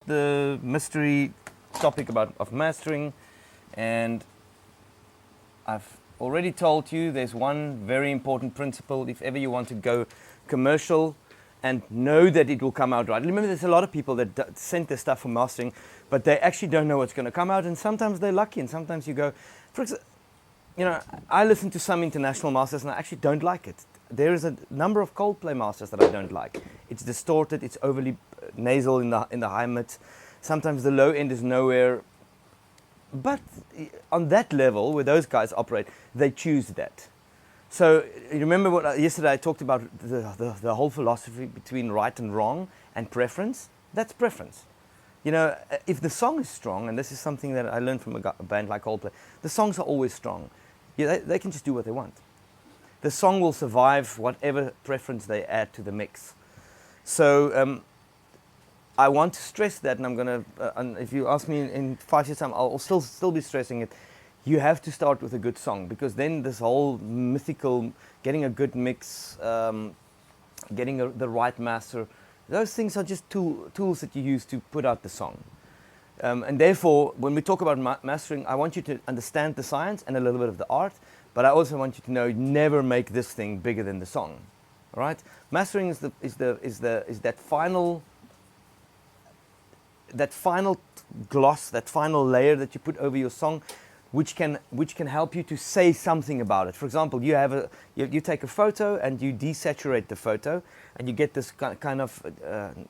the mystery topic of mastering, and I've already told you there's one very important principle if ever you want to go commercial and know that it will come out right. Remember, there's a lot of people that send their stuff for mastering, but they actually don't know what's going to come out, and sometimes they're lucky, and sometimes you go, for example, I listen to some international masters and I actually don't like it. There is a number of Coldplay masters that I don't like. It's distorted, it's overly nasal in the high mids. Sometimes the low end is nowhere. But on that level, where those guys operate, they choose that. So you remember what yesterday I talked about the whole philosophy between right and wrong and preference? That's preference. If the song is strong, and this is something that I learned from a band like Coldplay, the songs are always strong. They can just do what they want. The song will survive whatever preference they add to the mix. So I want to stress that, and I'm going to, and if you ask me in 5 years' time, I'll still be stressing it. You have to start with a good song, because then this whole mythical, getting a good mix, getting the right master, those things are just tools that you use to put out the song. And therefore, when we talk about mastering, I want you to understand the science and a little bit of the art, but I also want you to know, never make this thing bigger than the song. All right? Mastering is that final gloss, that final layer that you put over your song, which can help you to say something about it. For example, you take a photo and you desaturate the photo, and you get this kind of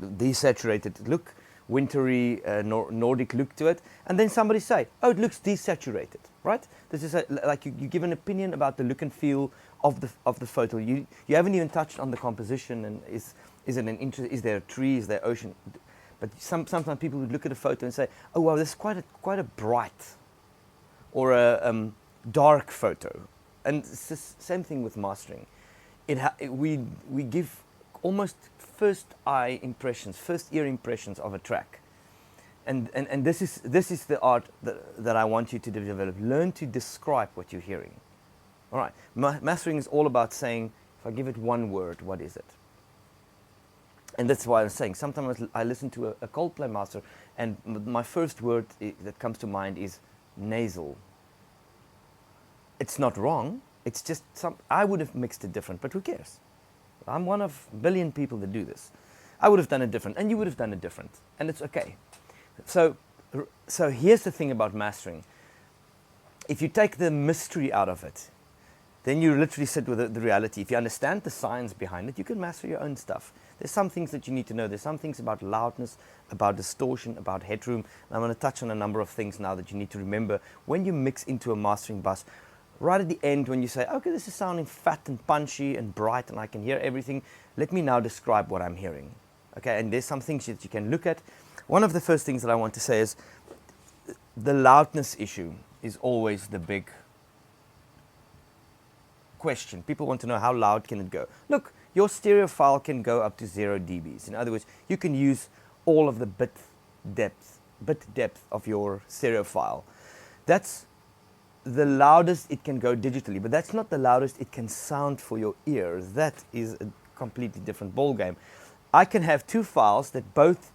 desaturated look, wintry Nordic look to it, and then somebody say, "Oh, it looks desaturated," right? This is like you give an opinion about the look and feel of the photo. You haven't even touched on the composition, and is there a tree, is there ocean? But sometimes people would look at a photo and say, "Oh, wow, this is quite a bright or a dark photo." And it's the same thing with mastering. We give almost first ear impressions of a track, and this is the art that I want you to develop. Learn to describe what you're hearing. All right, mastering is all about saying, if I give it one word, what is it? And that's why I'm saying, sometimes I listen to a Coldplay master, and my first word that comes to mind is nasal. It's not wrong. It's just I would have mixed it different, but who cares? I'm one of a billion people that do this. I would have done it different, and you would have done it different, and it's okay. So here's the thing about mastering. If you take the mystery out of it, then you literally sit with the reality. If you understand the science behind it, you can master your own stuff. There's some things that you need to know. There's some things about loudness, about distortion, about headroom. And I'm going to touch on a number of things now that you need to remember when you mix into a mastering bus. Right at the end, when you say, "Okay, this is sounding fat and punchy and bright, and I can hear everything. Let me now describe what I'm hearing." Okay, and there's some things that you can look at. One of the first things that I want to say is the loudness issue is always the big question. People want to know, how loud can it go? Look, your stereo file can go up to 0 dBs. In other words, you can use all of the bit depth of your stereo file. That's the loudest it can go digitally, but that's not the loudest it can sound for your ears. That is a completely different ball game. I can have two files that both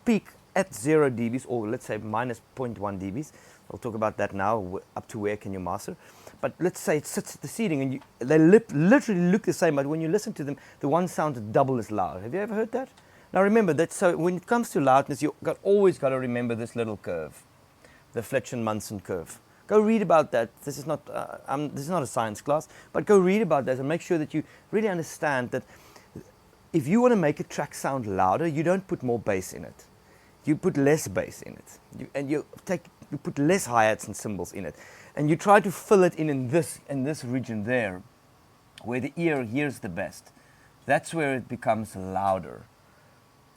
peak at 0 dBs, or let's say minus 0.1 dBs. I'll talk about that now, up to where can you master. But let's say it sits at the seating, and they literally look the same, but when you listen to them, the one sounds double as loud. Have you ever heard that? Now remember that, so when it comes to loudness, you've always got to remember this little curve, the Fletcher-Munson curve. Go read about that. This is not a science class, but go read about that and make sure that you really understand that if you want to make a track sound louder, you don't put more bass in it. You put less bass in it, you put less hi-hats and cymbals in it, and you try to fill it in this region there, where the ear hears the best. That's where it becomes louder.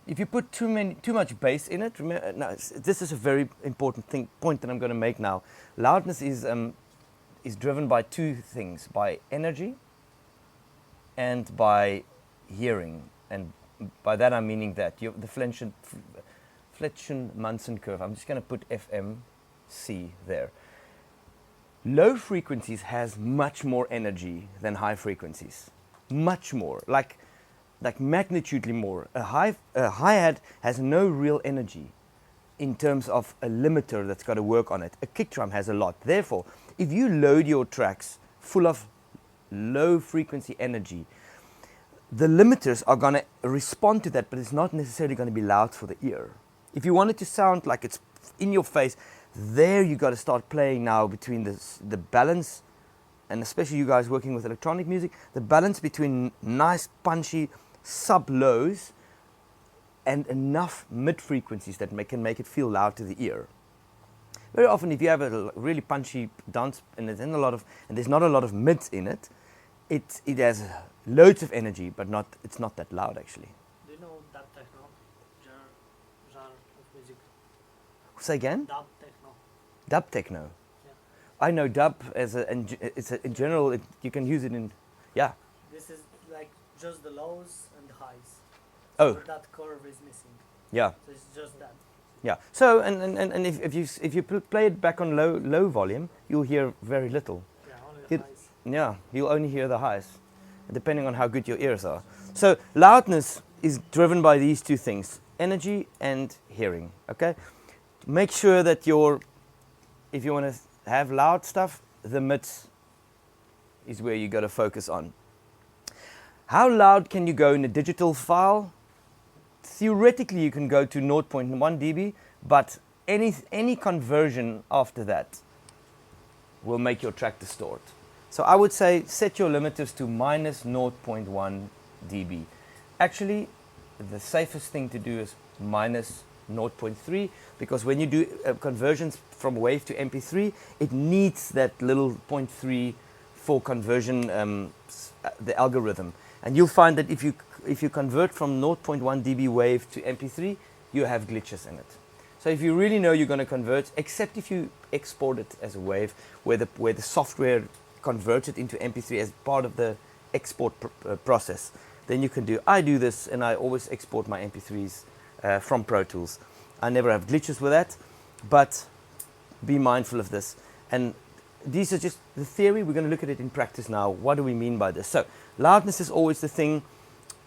If you put too much bass in it, remember, now, this is a very important point that I'm going to make now. Loudness is driven by two things: by energy and by hearing. And by that I'm meaning that the Fletcher-Munson curve. I'm just going to put FMC there. Low frequencies has much more energy than high frequencies, much more, like magnitudely more. A hi-hat has no real energy. in terms of a limiter that's got to work on it. A kick drum has a lot. Therefore, if you load your tracks full of low frequency energy, the limiters are going to respond to that, but it's not necessarily going to be loud for the ear. If you want it to sound like it's in your face, there you got to start playing now between the balance, and especially you guys working with electronic music, the balance between nice punchy sub lows and enough mid frequencies that can make it feel loud to the ear. Very often, if you have a really punchy dance and there's not a lot of mids in it, it has loads of energy, but it's not that loud actually. Do you know dub techno? Genre of music. Say again? Dub techno. Dub techno. Yeah. I know dub in general. You can use it in, yeah. This is like just the lows and the highs. Oh. So that curve is missing. Yeah. So it's just that. Yeah. So and if you play it back on low volume, you'll hear very little. Yeah, only the highs. Yeah, you'll only hear the highs, depending on how good your ears are. So loudness is driven by these two things: energy and hearing. Okay. Make sure that if you want to have loud stuff, the mids is where you got to focus on. How loud can you go in a digital file? Theoretically, you can go to 0.1 dB, but any conversion after that will make your track distort. So I would say set your limiters to minus 0.1 dB. Actually, the safest thing to do is minus 0.3, because when you do conversions from wave to MP3, it needs that little 0.3 for conversion, the algorithm. And you'll find that if you convert from 0.1 dB wave to MP3, you have glitches in it. So if you really know you're going to convert, except if you export it as a wave, where the software converts it into MP3 as part of the export process, then you can do. I do this, and I always export my MP3s from Pro Tools. I never have glitches with that, but be mindful of this. And these are just the theory. We're going to look at it in practice now. What do we mean by this? So loudness is always the thing.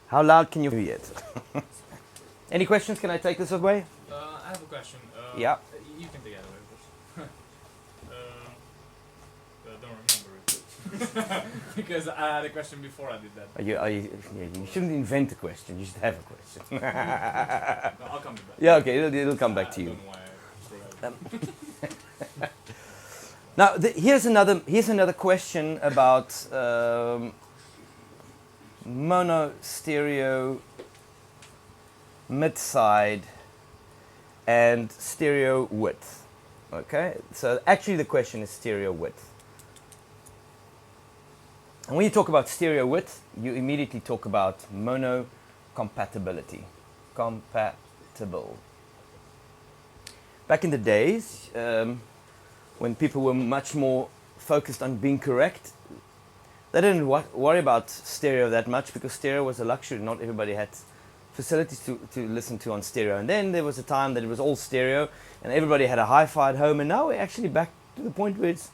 How loud can you hear it? Any questions? Can I take this away? I have a question. Yeah. You can take it away first. I don't remember it. Because I had a question before I did that. You shouldn't invent a question. You should have a question. No, I'll come back. Yeah, okay. It'll come back to you. I don't know why I forgot. Now, here's another question about mono, stereo, mid-side, and stereo width. Okay, so actually the question is stereo width. And when you talk about stereo width, you immediately talk about mono compatibility. Compatible. Back in the days, when people were much more focused on being correct, they didn't worry about stereo that much, because stereo was a luxury. Not everybody had facilities to listen to on stereo. And then there was a time that it was all stereo and everybody had a hi-fi at home. And now we're actually back to the point where it's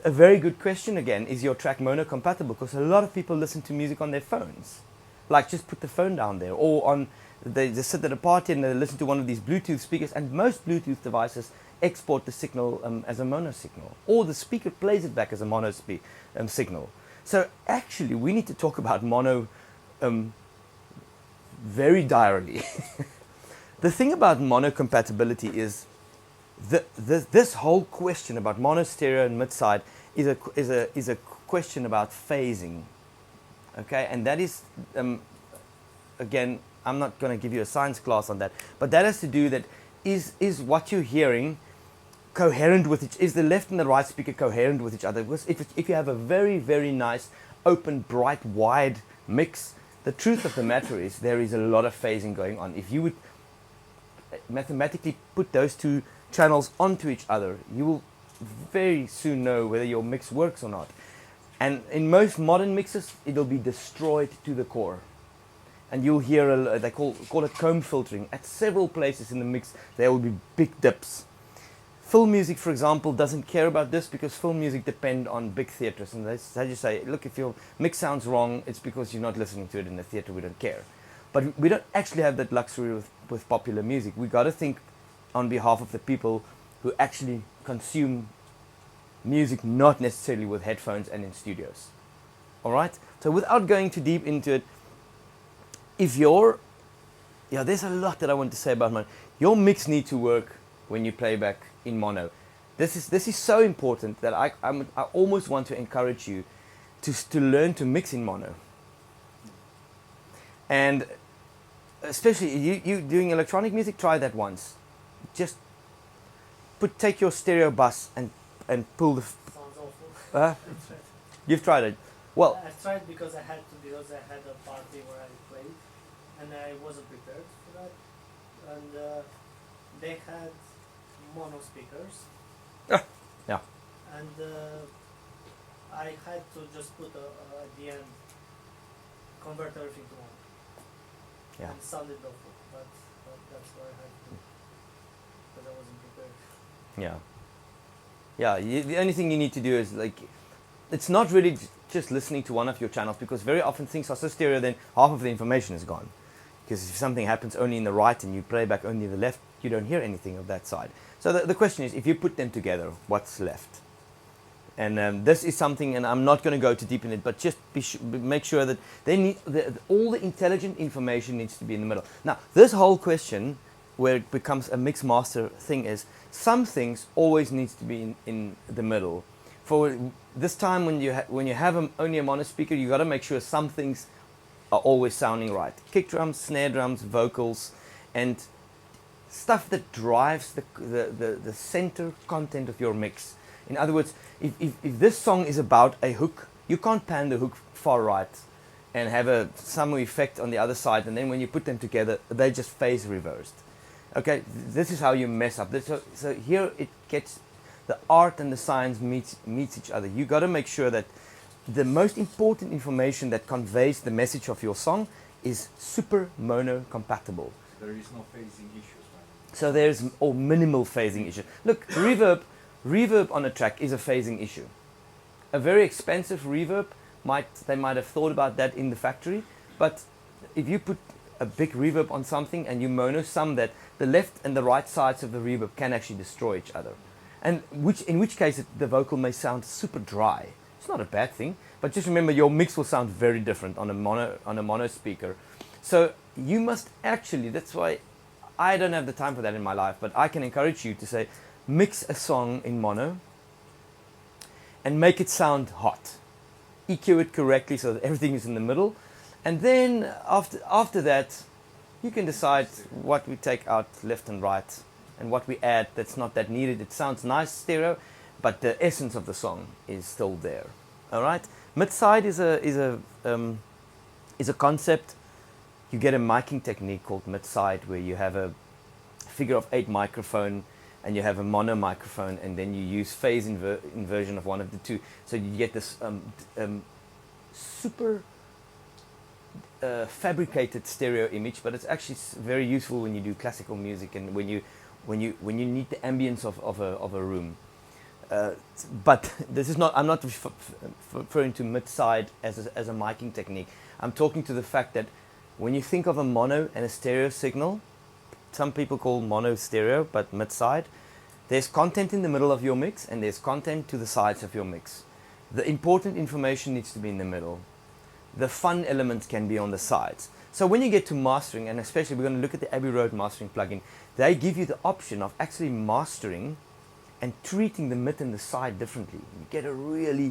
a very good question again. Is your track mono compatible? Because a lot of people listen to music on their phones. Like, just put the phone down there, or they just sit at a party and they listen to one of these Bluetooth speakers, and most Bluetooth devices export the signal as a mono signal, or the speaker plays it back as a mono signal. So actually we need to talk about mono very direly. The thing about mono compatibility is this whole question about mono, stereo and mid-side is a question about phasing. Okay, and that is again, I'm not going to give you a science class on that, but that has to do that is what you're hearing coherent with each, is the left and the right speaker coherent with each other? Because if you have a very, very nice, open, bright, wide mix, the truth of the matter is there is a lot of phasing going on. If you would mathematically put those two channels onto each other, you will very soon know whether your mix works or not. And in most modern mixes, it'll be destroyed to the core. And you'll hear, they call it comb filtering. At several places in the mix, there will be big dips. Film music, for example, doesn't care about this, because film music depend on big theaters. And they just say, look, if your mix sounds wrong, it's because you're not listening to it in the theater. We don't care. But we don't actually have that luxury with popular music. We got to think on behalf of the people who actually consume music, not necessarily with headphones and in studios. All right. So without going too deep into it, if there's a lot that I want to say about mono. Your mix needs to work when you play back in mono. This is so important that I almost want to encourage you to learn to mix in mono. And especially you doing electronic music, try that once. Just take your stereo bus and pull the. Sounds awful. You've tried it. Well, I tried because I had a party where I played, and I wasn't prepared for that. And they had mono speakers. Yeah. And I had to just put at the end, convert everything to mono. Yeah. And it sounded awful, but that's what I had to, because I wasn't prepared. Yeah. Yeah. The only thing you need to do is it's not really just listening to one of your channels, because very often things are so stereo, then half of the information is gone. Because if something happens only in the right and you play back only the left, you don't hear anything of that side. So the question is, if you put them together, what's left? And this is something, and I'm not going to go too deep in it, but just make sure that they need all the intelligent information needs to be in the middle. Now, this whole question, where it becomes a mix master thing, is some things always needs to be in the middle. For this time, when you have only a mono speaker, you got to make sure some things are always sounding right. Kick drums, snare drums, vocals, and stuff that drives the center content of your mix. In other words, if this song is about a hook, you can't pan the hook far right and have some effect on the other side, and then when you put them together, they just phase reversed. Okay, this is how you mess up. So here it gets, the art and the science meets each other. You got to make sure that the most important information that conveys the message of your song is super mono compatible. There is no phasing issues, right? So there's minimal phasing issue. Look, reverb on a track is a phasing issue. A very expensive reverb, they might have thought about that in the factory, but if you put a big reverb on something and you mono some, that the left and the right sides of the reverb can actually destroy each other. And in which case the vocal may sound super dry. It's not a bad thing, but just remember your mix will sound very different on a mono speaker. So you must actually, that's why I don't have the time for that in my life, but I can encourage you to say, mix a song in mono and make it sound hot. EQ it correctly so that everything is in the middle. And then after that, you can decide what we take out left and right and what we add that's not that needed. It sounds nice stereo, but the essence of the song is still there. All right. Mid-side is a concept. You get a miking technique called mid-side, where you have a figure of 8 microphone and you have a mono microphone, and then you use phase inversion of one of the two, so you get this super fabricated stereo image. But it's actually very useful when you do classical music and when you need the ambience of a room. But this is not. I'm not referring to mid-side as a miking technique. I'm talking to the fact that when you think of a mono and a stereo signal, some people call mono stereo, but mid-side, there's content in the middle of your mix and there's content to the sides of your mix. The important information needs to be in the middle. The fun elements can be on the sides. So when you get to mastering, and especially we're going to look at the Abbey Road mastering plugin, they give you the option of actually mastering and treating the mid and the side differently. You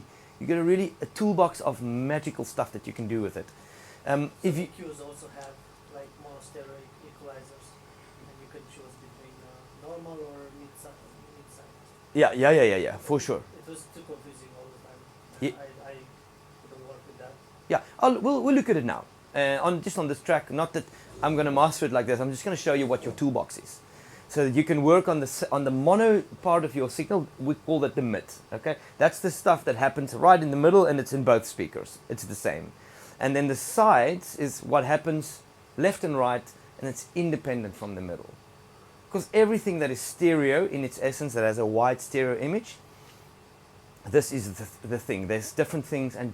get a toolbox of magical stuff that you can do with it. If you EQs also have like mono stereo equalizers, and you can choose between normal or mid-side. yeah, for sure. It was too confusing all the time. Yeah. I couldn't work with that. Yeah, we'll look at it now. On this track, not that I'm going to master it like this. I'm just going to show you what your toolbox is, so that you can work on the mono part of your signal. We call that the mid. Okay, that's the stuff that happens right in the middle, and it's in both speakers. It's the same. And then the sides is what happens left and right, and it's independent from the middle. Because everything that is stereo in its essence, that has a wide stereo image, this is the thing. There's different things and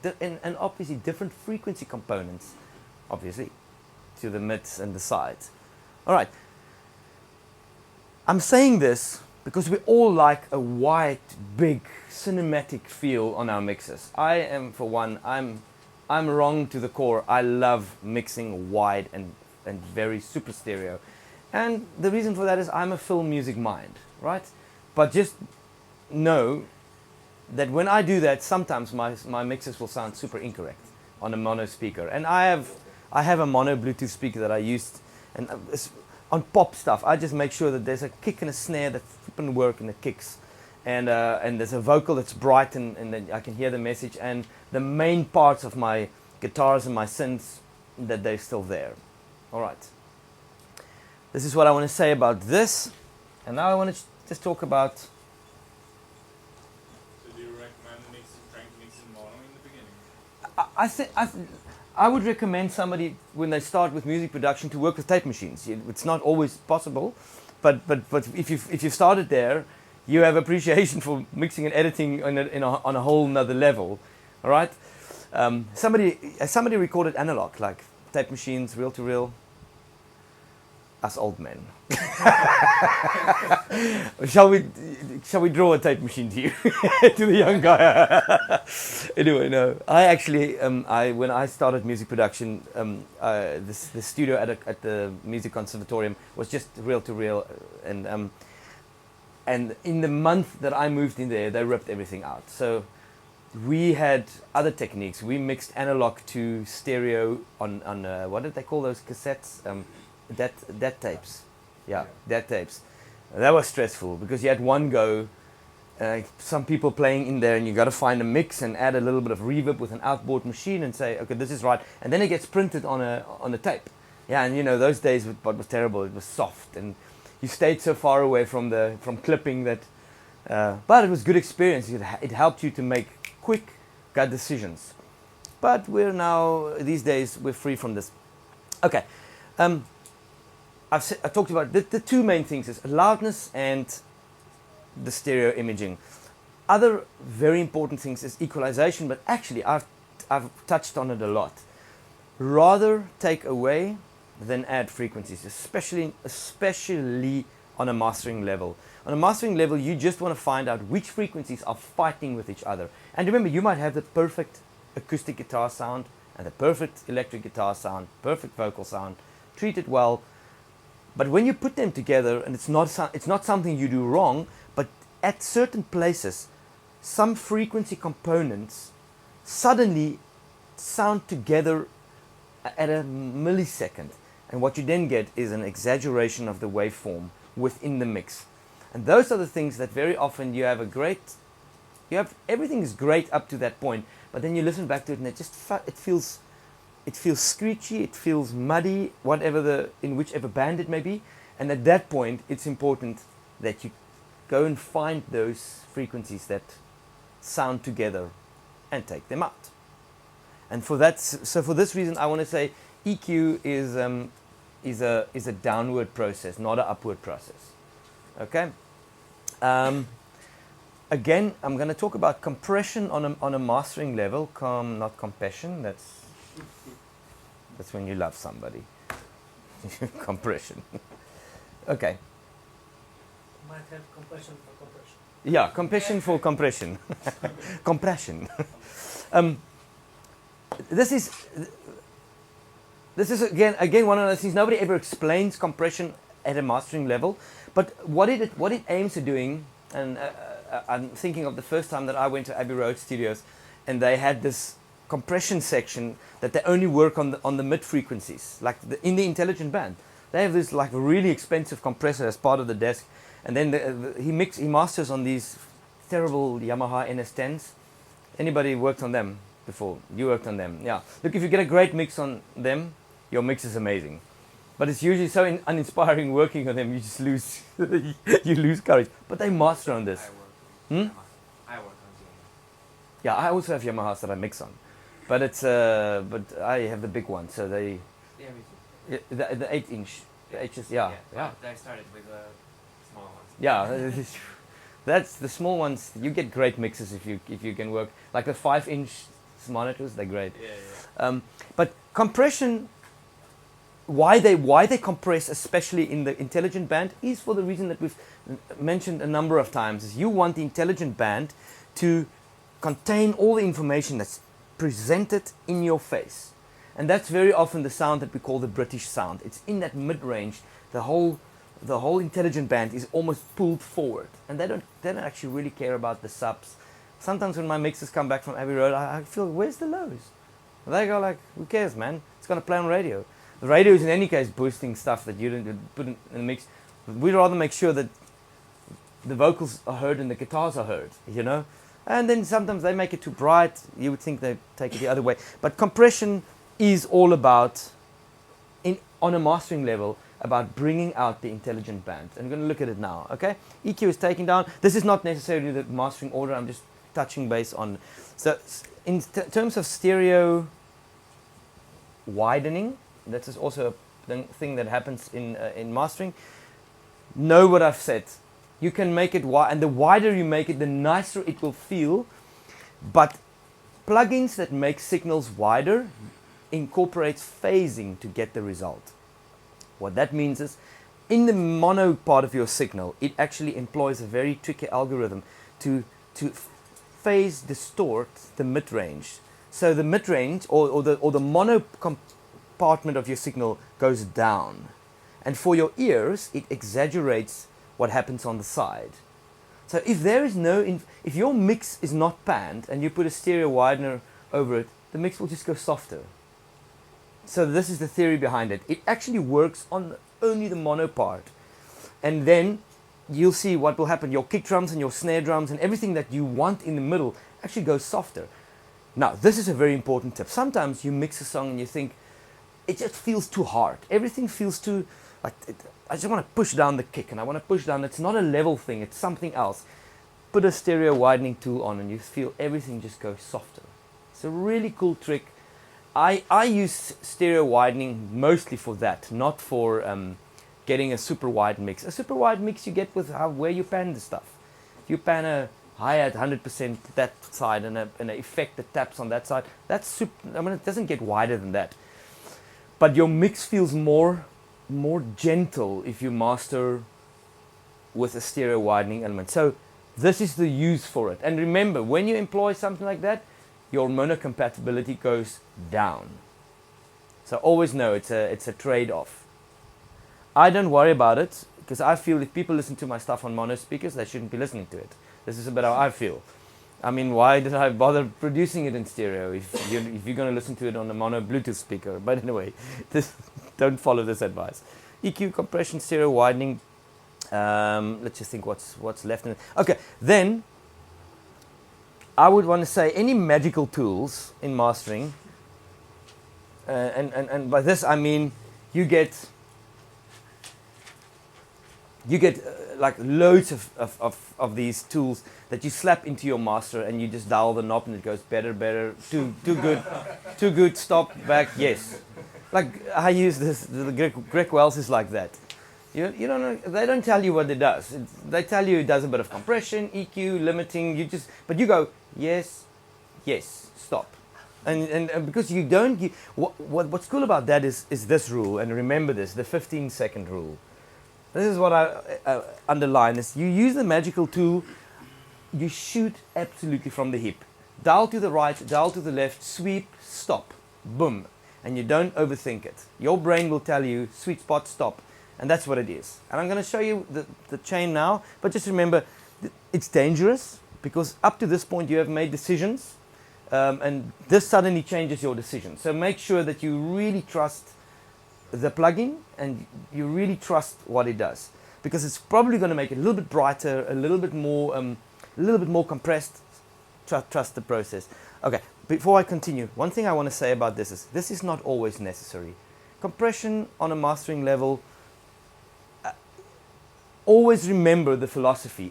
obviously different frequency components, obviously, to the mids and the sides. All right. I'm saying this because we all like a wide, big, cinematic feel on our mixes. I am, for one, I'm wrong to the core. I love mixing wide and very super stereo. And the reason for that is I'm a film music mind, right? But just know that when I do that, sometimes my mixes will sound super incorrect on a mono speaker. And I have a mono Bluetooth speaker that I used, and on pop stuff, I just make sure that there's a kick and a snare that flippin' work and the kicks, and there's a vocal that's bright and then I can hear the message, and the main parts of my guitars and my synths, that they're still there. All right. This is what I want to say about this, and now I want to just talk about. So do you recommend trying to mix in mono in the beginning? I would recommend somebody when they start with music production to work with tape machines. It's not always possible, but if you've started there, you have appreciation for mixing and editing on a whole nother level. All right. Somebody recorded analog, like tape machines, reel to reel. Us old men. Shall we draw a tape machine to you, to the young guy? Anyway, no. I actually, when I started music production, the studio at the music conservatorium was just reel to reel, and in the month that I moved in there, they ripped everything out. So we had other techniques. We mixed analog to stereo on what did they call those cassettes? Dat tapes. Yeah, dat tapes. That was stressful because you had one go, some people playing in there, and you got to find a mix and add a little bit of reverb with an outboard machine and say, okay, this is right, and then it gets printed on a tape. Yeah, and those days what was terrible, it was soft, and you stayed so far away from clipping that, but it was good experience. It helped you to make quick gut decisions. But these days we're free from this. Okay. I talked about the two main things is loudness and the stereo imaging. Other very important things is equalization, but actually I've touched on it a lot. Rather take away than add frequencies, especially on a mastering level. On a mastering level, you just want to find out which frequencies are fighting with each other. And remember, you might have the perfect acoustic guitar sound and the perfect electric guitar sound, perfect vocal sound, treat it well. But when you put them together, and it's not something you do wrong, but at certain places, some frequency components suddenly sound together at a millisecond. And what you then get is an exaggeration of the waveform within the mix. And those are the things that very often everything is great up to that point, but then you listen back to it and it feels screechy, it feels muddy, in whichever band it may be. And at that point, it's important that you go and find those frequencies that sound together and take them out. And for this reason, I want to say EQ is a downward process, not an upward process. Okay. Again, I'm going to talk about compression on a mastering level. Not compassion. That's when you love somebody. Compression. Okay. Might have compression for compression. Yeah, compression for compression. Compression. This is again one of those things. Nobody ever explains compression at a mastering level, but what it aims at doing, and I'm thinking of the first time that I went to Abbey Road Studios, and they had this compression section that they only work on the mid frequencies, like in the intelligent band. They have this like really expensive compressor as part of the desk, and then he masters on these terrible Yamaha NS10s. Anybody worked on them before? You worked on them, yeah. Look, if you get a great mix on them, your mix is amazing. But it's usually so uninspiring working on them. You just lose you lose courage. But they master on this. I work on Yamaha. Yeah, I also have Yamahas that I mix on. But but I have the big one, so they. Yeah, me too. The 8-inch, the HS, yeah. I started with the small ones. Yeah, that's the small ones. You get great mixes if you can work like the 5-inch monitors. They're great. Yeah. But compression why they compress, especially in the intelligent band, is for the reason that we've mentioned a number of times. Is you want the intelligent band to contain all the information that's presented in your face. And that's very often the sound that we call the British sound. It's in that mid-range. The whole intelligent band is almost pulled forward, and they don't actually really care about the subs. Sometimes when my mixes come back from Abbey Road, I feel, where's the lows? And they go like, who cares, man? It's gonna play on radio. The radio is in any case boosting stuff that you didn't put in the mix. We'd rather make sure that the vocals are heard and the guitars are heard, you know. And then sometimes they make it too bright. You would think they take it the other way. But compression is all about, on a mastering level, about bringing out the intelligent band. And we're going to look at it now, okay? EQ is taken down. This is not necessarily the mastering order. I'm just touching base on. So in terms of stereo widening, that is also a thing that happens in mastering. Know what I've said. You can make it wide, and the wider you make it, the nicer it will feel. But plugins that make signals wider incorporates phasing to get the result. What that means is, in the mono part of your signal, it actually employs a very tricky algorithm to phase distort the mid-range. So the mid-range or the mono compartment of your signal goes down. And for your ears, it exaggerates what happens on the side. So if there is if your mix is not panned and you put a stereo widener over it, the mix will just go softer. So this is the theory behind it. It actually works on only the mono part. And then you'll see what will happen. Your kick drums and your snare drums and everything that you want in the middle actually goes softer. Now, this is a very important tip. Sometimes you mix a song and you think, it just feels too hard. Everything feels too, I just want to push down the kick and I want to push down. It's not a level thing, it's something else. Put a stereo widening tool on and you feel everything just goes softer. It's a really cool trick. I use stereo widening mostly for that, not for getting a super wide mix. A super wide mix you get with where you pan the stuff. If you pan a hi-hat 100% that side and an effect that taps on that side, that's super. I mean, it doesn't get wider than that. But your mix feels more gentle if you master with a stereo widening element. So this is the use for it. And remember, when you employ something like that, your mono compatibility goes down. So always know it's a trade-off. I don't worry about it because I feel if people listen to my stuff on mono speakers, they shouldn't be listening to it. This is about how I feel. I mean, why did I bother producing it in stereo if you're going to listen to it on a mono Bluetooth speaker? But anyway, don't follow this advice. EQ, compression, stereo widening. Let's just think what's left in it. Okay, then I would want to say any magical tools in mastering, and by this I mean you get like loads of these tools that you slap into your master and you just dial the knob and it goes better, too good, stop, back, yes. Like I use this, the Greg Wells is like that. You don't know, they don't tell you what it does. They tell you it does a bit of compression, EQ, limiting, but you go, yes, stop. And because you don't, what's cool about that is this rule, and remember this, the 15-second rule. This is what I underline, is you use the magical tool, you shoot absolutely from the hip. Dial to the right, dial to the left, sweep, stop, boom. And you don't overthink it. Your brain will tell you, sweet spot, stop. And that's what it is. And I'm going to show you the chain now, but just remember, it's dangerous because up to this point you have made decisions, and this suddenly changes your decision. So make sure that you really trust the plugin and you really trust what it does, because it's probably going to make it a little bit brighter, a little bit more compressed. Trust the process. Okay, before I continue, one thing I want to say about this is not always necessary. Compression on a mastering level, always remember the philosophy.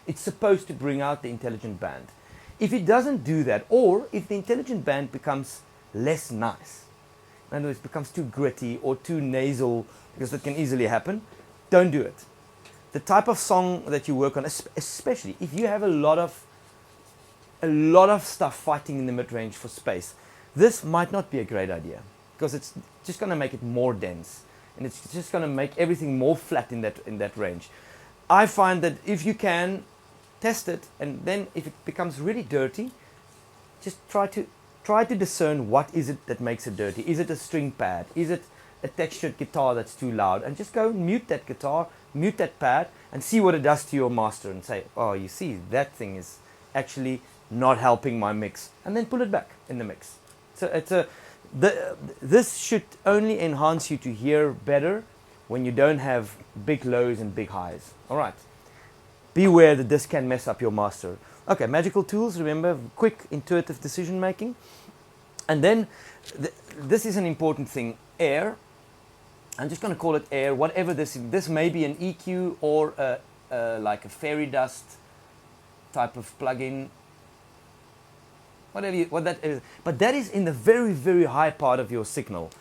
It's supposed to bring out the intelligent band. If it doesn't do that, or if the intelligent band becomes less nice, in other words, becomes too gritty or too nasal, because that can easily happen, don't do it. The type of song that you work on, especially if you have a lot of stuff fighting in the mid-range for space, this might not be a great idea. because it's just going to make it more dense, and it's just going to make everything more flat in that range. I find that if you can test it, and then if it becomes really dirty, just try to discern what is it that makes it dirty. Is it a string pad? Is it a textured guitar that's too loud? And just go mute that guitar, mute that pad, and see what it does to your master, and say, oh, you see, that thing is actually not helping my mix, and then pull it back in the mix. So this should only enhance you to hear better when you don't have big lows and big highs. All right. Beware that this can mess up your master. Okay, magical tools, remember, quick, intuitive decision making. And then, this is an important thing, air. I'm just going to call it air, whatever this is. This may be an EQ or like a fairy dust type of plugin. What that is. But that is in the very, very high part of your signal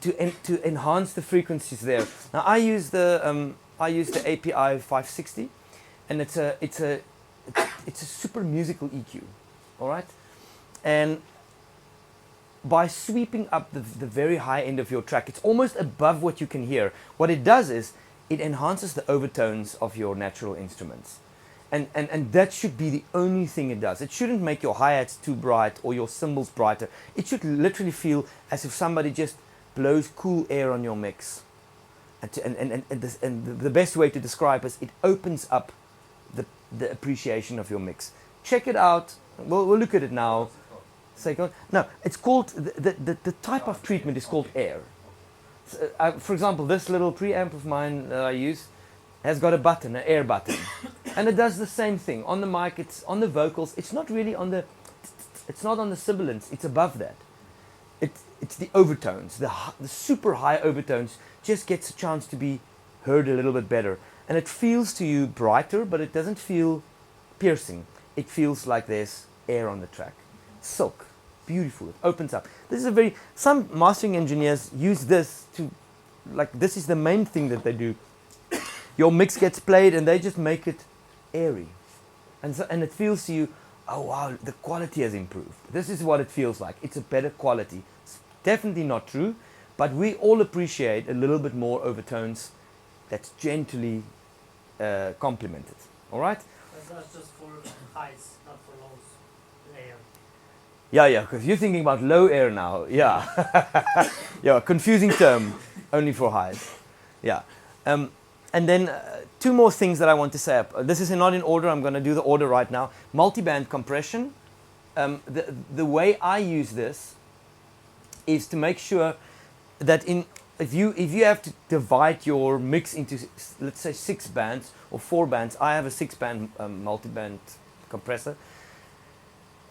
to enhance the frequencies there. Now, I use the API 560, and it's a super musical EQ, all right? And by sweeping up the very high end of your track, it's almost above what you can hear. What it does is it enhances the overtones of your natural instruments. And that should be the only thing it does. It shouldn't make your hi-hats too bright or your cymbals brighter. It should literally feel as if somebody just blows cool air on your mix. And the best way to describe it is it opens up the appreciation of your mix. Check it out. We'll look at it now. No, it's called, the type of treatment is called air. So, for example, this little preamp of mine that I use has got a button, an air button. And it does the same thing. On the mic, it's on the vocals. It's not really on the, it's not on the sibilants. It's above that. It's the overtones, the super high overtones just gets a chance to be heard a little bit better. And it feels to you brighter, but it doesn't feel piercing. It feels like there's air on the track. Silk. Beautiful. It opens up. This is some mastering engineers use this to, like, this is the main thing that they do. Your mix gets played and they just make it airy. And it feels to you, oh wow, the quality has improved. This is what it feels like. It's a better quality. It's definitely not true, but we all appreciate a little bit more overtones that's gently complemented. All right? That's just for highs, not for lows. Air. Yeah, because you're thinking about low air now. Yeah. Yeah, confusing term, only for highs. Yeah. And then two more things that I want to say. This is not in order. I'm going to do the order right now. Multiband compression. The way I use this is to make sure that if you have to divide your mix into, let's say, 6 bands or 4 bands. I have a 6-band multiband compressor.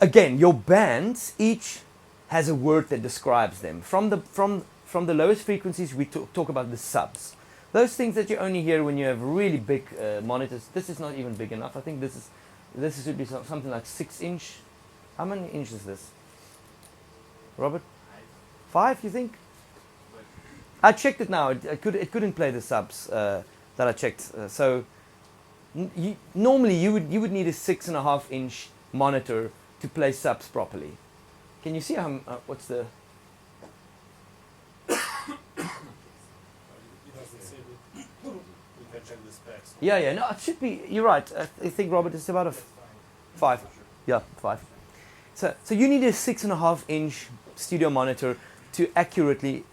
Again, your bands each has a word that describes them. From the lowest frequencies, we talk about the subs. Those things that you only hear when you have really big monitors. This is not even big enough. I think this should be something like 6-inch. How many inches is this? Robert? 5, you think? I checked it now. It couldn't play the subs that I checked. So normally you would need a 6.5-inch monitor to play subs properly. Can you see what's the? Yeah. No, it should be. You're right. I think, Robert, it's about a 5. Yeah, 5. So you need a 6.5-inch studio monitor to accurately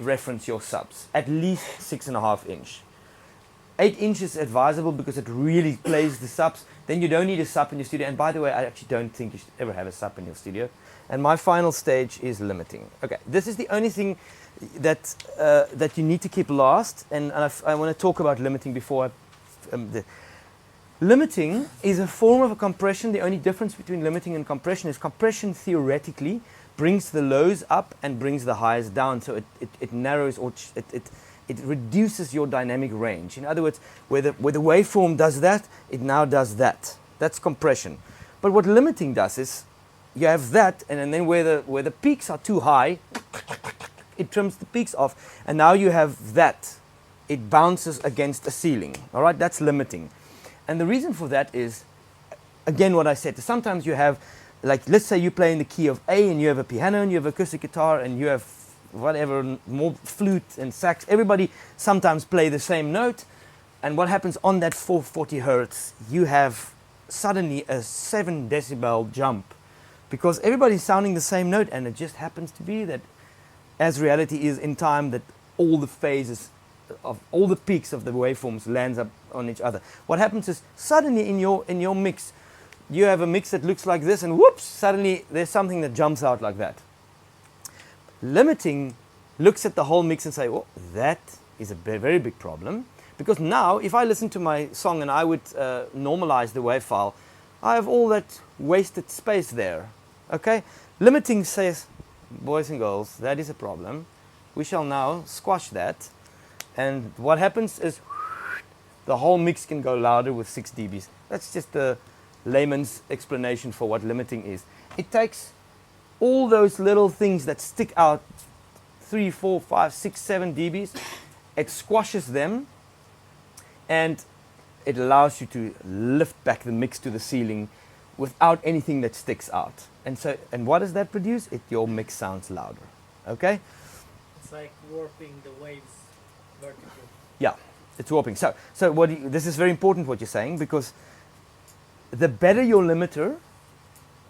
reference your subs. At least 6.5-inch. 8 inches is advisable because it really plays the subs. Then you don't need a sub in your studio. And by the way, I actually don't think you should ever have a sub in your studio. And my final stage is limiting. Okay, this is the only thing that you need to keep last. And I want to talk about limiting before limiting is a form of a compression. The only difference between limiting and compression is compression theoretically brings the lows up and brings the highs down. So it narrows or it reduces your dynamic range. In other words, where the waveform does that, it now does that. That's compression. But what limiting does is you have that, and then where the peaks are too high, it trims the peaks off, and now you have that. It bounces against a ceiling. All right, that's limiting. And the reason for that is, again, what I said. Sometimes you have, like, let's say you play in the key of A, and you have a piano, and you have acoustic guitar, and you have whatever, more flute and sax. Everybody sometimes play the same note. And what happens on that 440 hertz, you have suddenly a 7 decibel jump because everybody's sounding the same note, and it just happens to be that, as reality is in time, that all the phases of all the peaks of the waveforms lands up on each other. What happens is suddenly in your mix, you have a mix that looks like this, and whoops, suddenly there's something that jumps out like that. Limiting looks at the whole mix and say, well, that is a very big problem. Because now, if I listen to my song and I would normalize the wave file, I have all that wasted space there. Okay? Limiting says, boys and girls, that is a problem. We shall now squash that. And what happens is the whole mix can go louder with 6 dBs. That's just the layman's explanation for what limiting is. It takes all those little things that stick out 3, 4, 5, 6, 7 dBs. It squashes them. And it allows you to lift back the mix to the ceiling without anything that sticks out. And what does that produce? Your mix sounds louder. Okay? It's like warping the waves vertically. Yeah, it's warping. So this is very important what you're saying, because the better your limiter,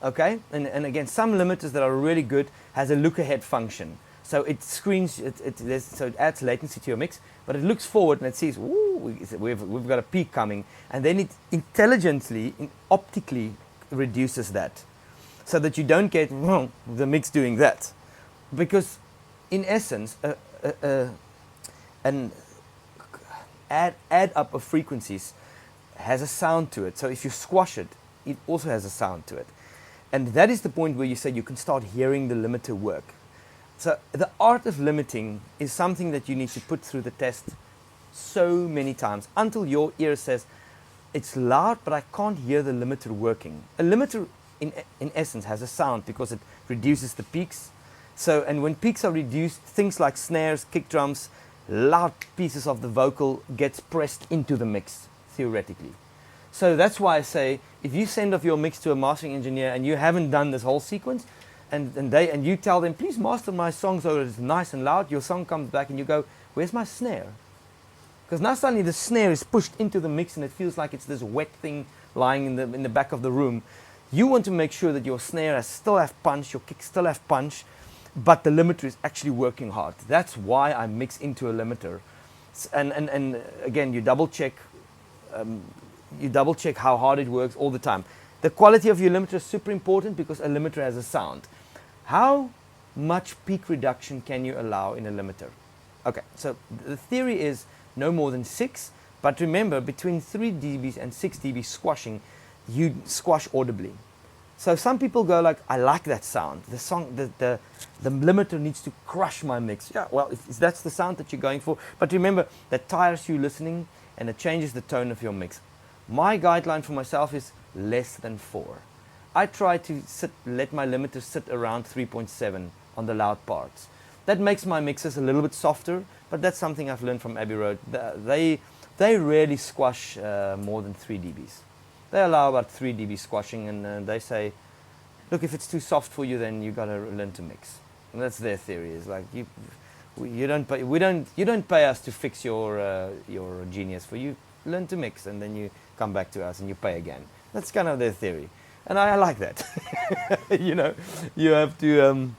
okay, and again, some limiters that are really good has a look ahead function. So it screens, so it adds latency to your mix, but it looks forward and it sees, ooh, we've got a peak coming, and then it intelligently, optically reduces that, so that you don't get the mix doing that, because in essence, an add up of frequencies has a sound to it. So if you squash it, it also has a sound to it, and that is the point where you say you can start hearing the limiter work. So the art of limiting is something that you need to put through the test so many times until your ear says, it's loud, but I can't hear the limiter working. A limiter, in essence, has a sound because it reduces the peaks. So, and when peaks are reduced, things like snares, kick drums, loud pieces of the vocal gets pressed into the mix, theoretically. So that's why I say, if you send off your mix to a mastering engineer and you haven't done this whole sequence, and you tell them, please master my song so it's nice and loud, your song comes back and you go, where's my snare? Because now suddenly the snare is pushed into the mix and it feels like it's this wet thing lying in the back of the room. You want to make sure that your snare still have punch, your kicks still have punch, but the limiter is actually working hard. That's why I mix into a limiter. And again, you double check how hard it works all the time. The quality of your limiter is super important because a limiter has a sound. How much peak reduction can you allow in a limiter? Okay, so the theory is no more than 6, but remember, between 3 dBs and 6 dB squashing, you squash audibly. So some people go like, I like that sound. The limiter needs to crush my mix. Yeah, well, if that's the sound that you're going for, but remember, that tires you listening and it changes the tone of your mix. My guideline for myself is less than 4. I try to let my limiter sit around 3.7 on the loud parts. That makes my mixes a little bit softer, but that's something I've learned from Abbey Road. They rarely squash more than 3 dBs. They allow about 3 dB squashing, and they say, look, if it's too soft for you, then you got to learn to mix. And that's their theory. Is like you don't pay us to fix your genius for you. Learn to mix, and then you come back to us and you pay again. That's kind of their theory, and I like that. You have to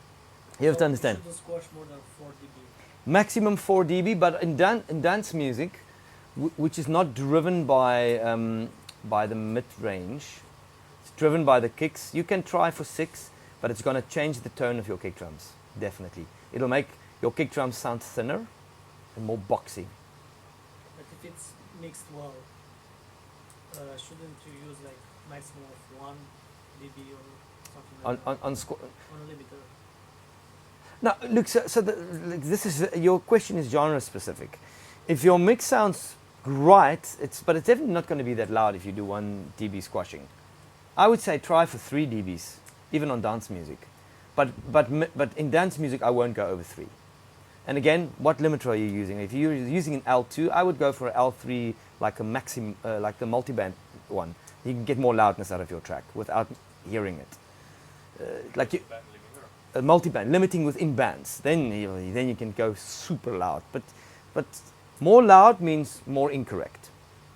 understand. You shouldn't squash more than 4 dB. Maximum 4 dB, but in dance music, which is not driven by the mid-range, it's driven by the kicks. You can try for 6, but it's going to change the tone of your kick drums. Definitely, it'll make your kick drums sound thinner and more boxy. But if it's mixed well, shouldn't you use like maximum of 1 dB or something like that? On a limiter. Now, look, this is your question is genre specific. If your mix sounds right, but it's definitely not going to be that loud if you do 1 dB squashing. I would say try for 3 dBs, even on dance music. But in dance music, I won't go over 3. And again, what limiter are you using? If you're using an L2, I would go for an L3, like a maximum, like the multiband one. You can get more loudness out of your track without hearing it. multiband, limiting within bands. Then you can go super loud. But more loud means more incorrect.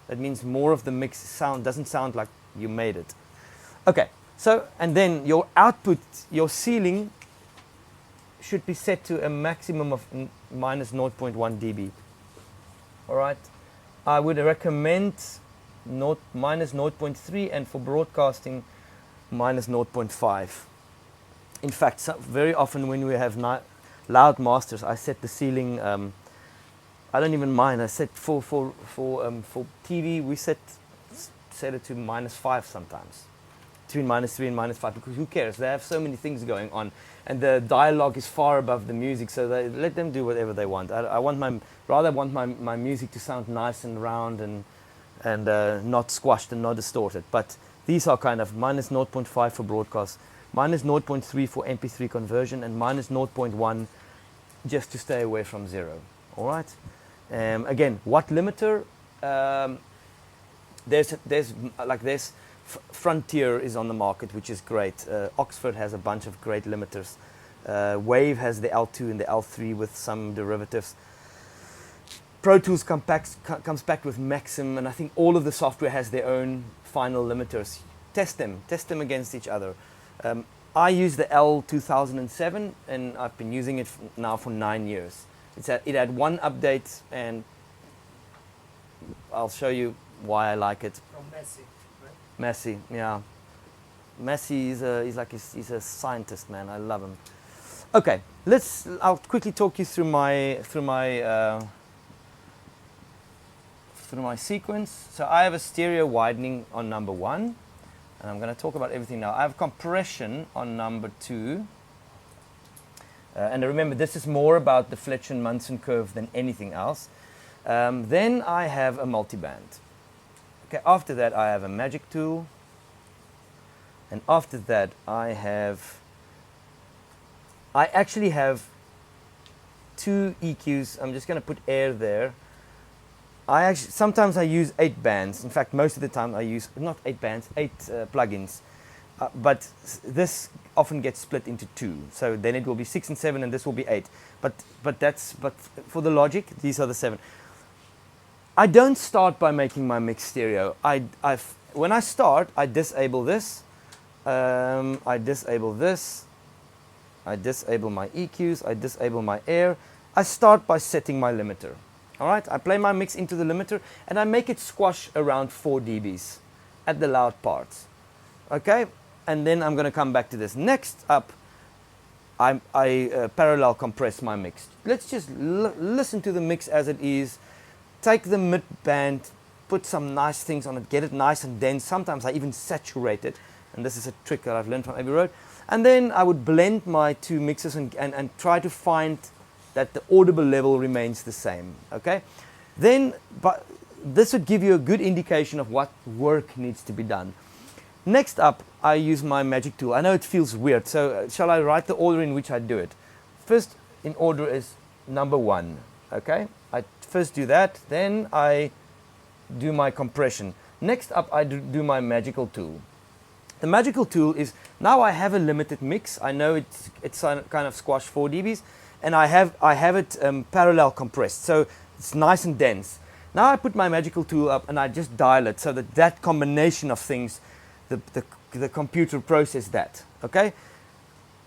That means more of the mix doesn't sound like you made it. Okay, so and then your output, your ceiling should be set to a maximum of minus 0.1 dB. All right, I would recommend minus 0.3, and for broadcasting minus 0.5. In fact, very often when we have loud masters, I set the ceiling. I don't even mind. I set for TV. We set it to -5 sometimes, between -3 and -5. Because who cares? They have so many things going on, and the dialogue is far above the music. So they let them do whatever they want. I want my music to sound nice and round and not squashed and not distorted. But these are kind of minus 0.5 for broadcast, minus 0.3 for MP3 conversion, and minus 0.1 just to stay away from 0. All right. Again, watt limiter. There's Frontier is on the market, which is great. Oxford has a bunch of great limiters. Wave has the L2 and the L3 with some derivatives. Pro Tools comes back with Maxim, and I think all of the software has their own final limiters. Test them against each other. I use the L2007, and I've been using it now for 9 years. It had one update, and I'll show you why I like it. From Messi, right? Messi, yeah. Messi he's a scientist, man. I love him. Okay, I'll quickly talk you through my sequence. So I have a stereo widening on number 1, and I'm going to talk about everything now. I have compression on number 2. And remember, this is more about the Fletcher-Munson curve than anything else. Then I have a multiband. Okay, after that I have a magic tool. And after that I actually have 2 EQs. I'm just going to put air there. Sometimes I use 8 bands. In fact, most of the time I use, not 8 bands, 8 plugins. But this often gets split into 2. So then it will be 6 and 7, and this will be 8. But for the logic, these are the 7. I don't start by making my mix stereo. When I start, I disable this. I disable this. I disable my EQs. I disable my air. I start by setting my limiter. All right, I play my mix into the limiter, and I make it squash around 4 dBs at the loud parts. Okay, and then I'm going to come back to this. Next up, I parallel compress my mix. Let's just listen to the mix as it is. Take the mid band, put some nice things on it, get it nice and dense. Sometimes I even saturate it, and this is a trick that I've learned from Abbey Road. And then I would blend my 2 mixes and try to find that the audible level remains the same. Okay, then this would give you a good indication of what work needs to be done. Next up, I use my magic tool. I know it feels weird, so shall I write the order in which I do it? First in order is number 1. Okay, I first do that, then I do my compression. Next up, I do my magical tool. The magical tool is, now I have a limited mix. I know it's kind of squash 4 dBs, and I have it parallel compressed, so it's nice and dense. Now I put my magical tool up and I just dial it so that combination of things, the computer process that. Okay,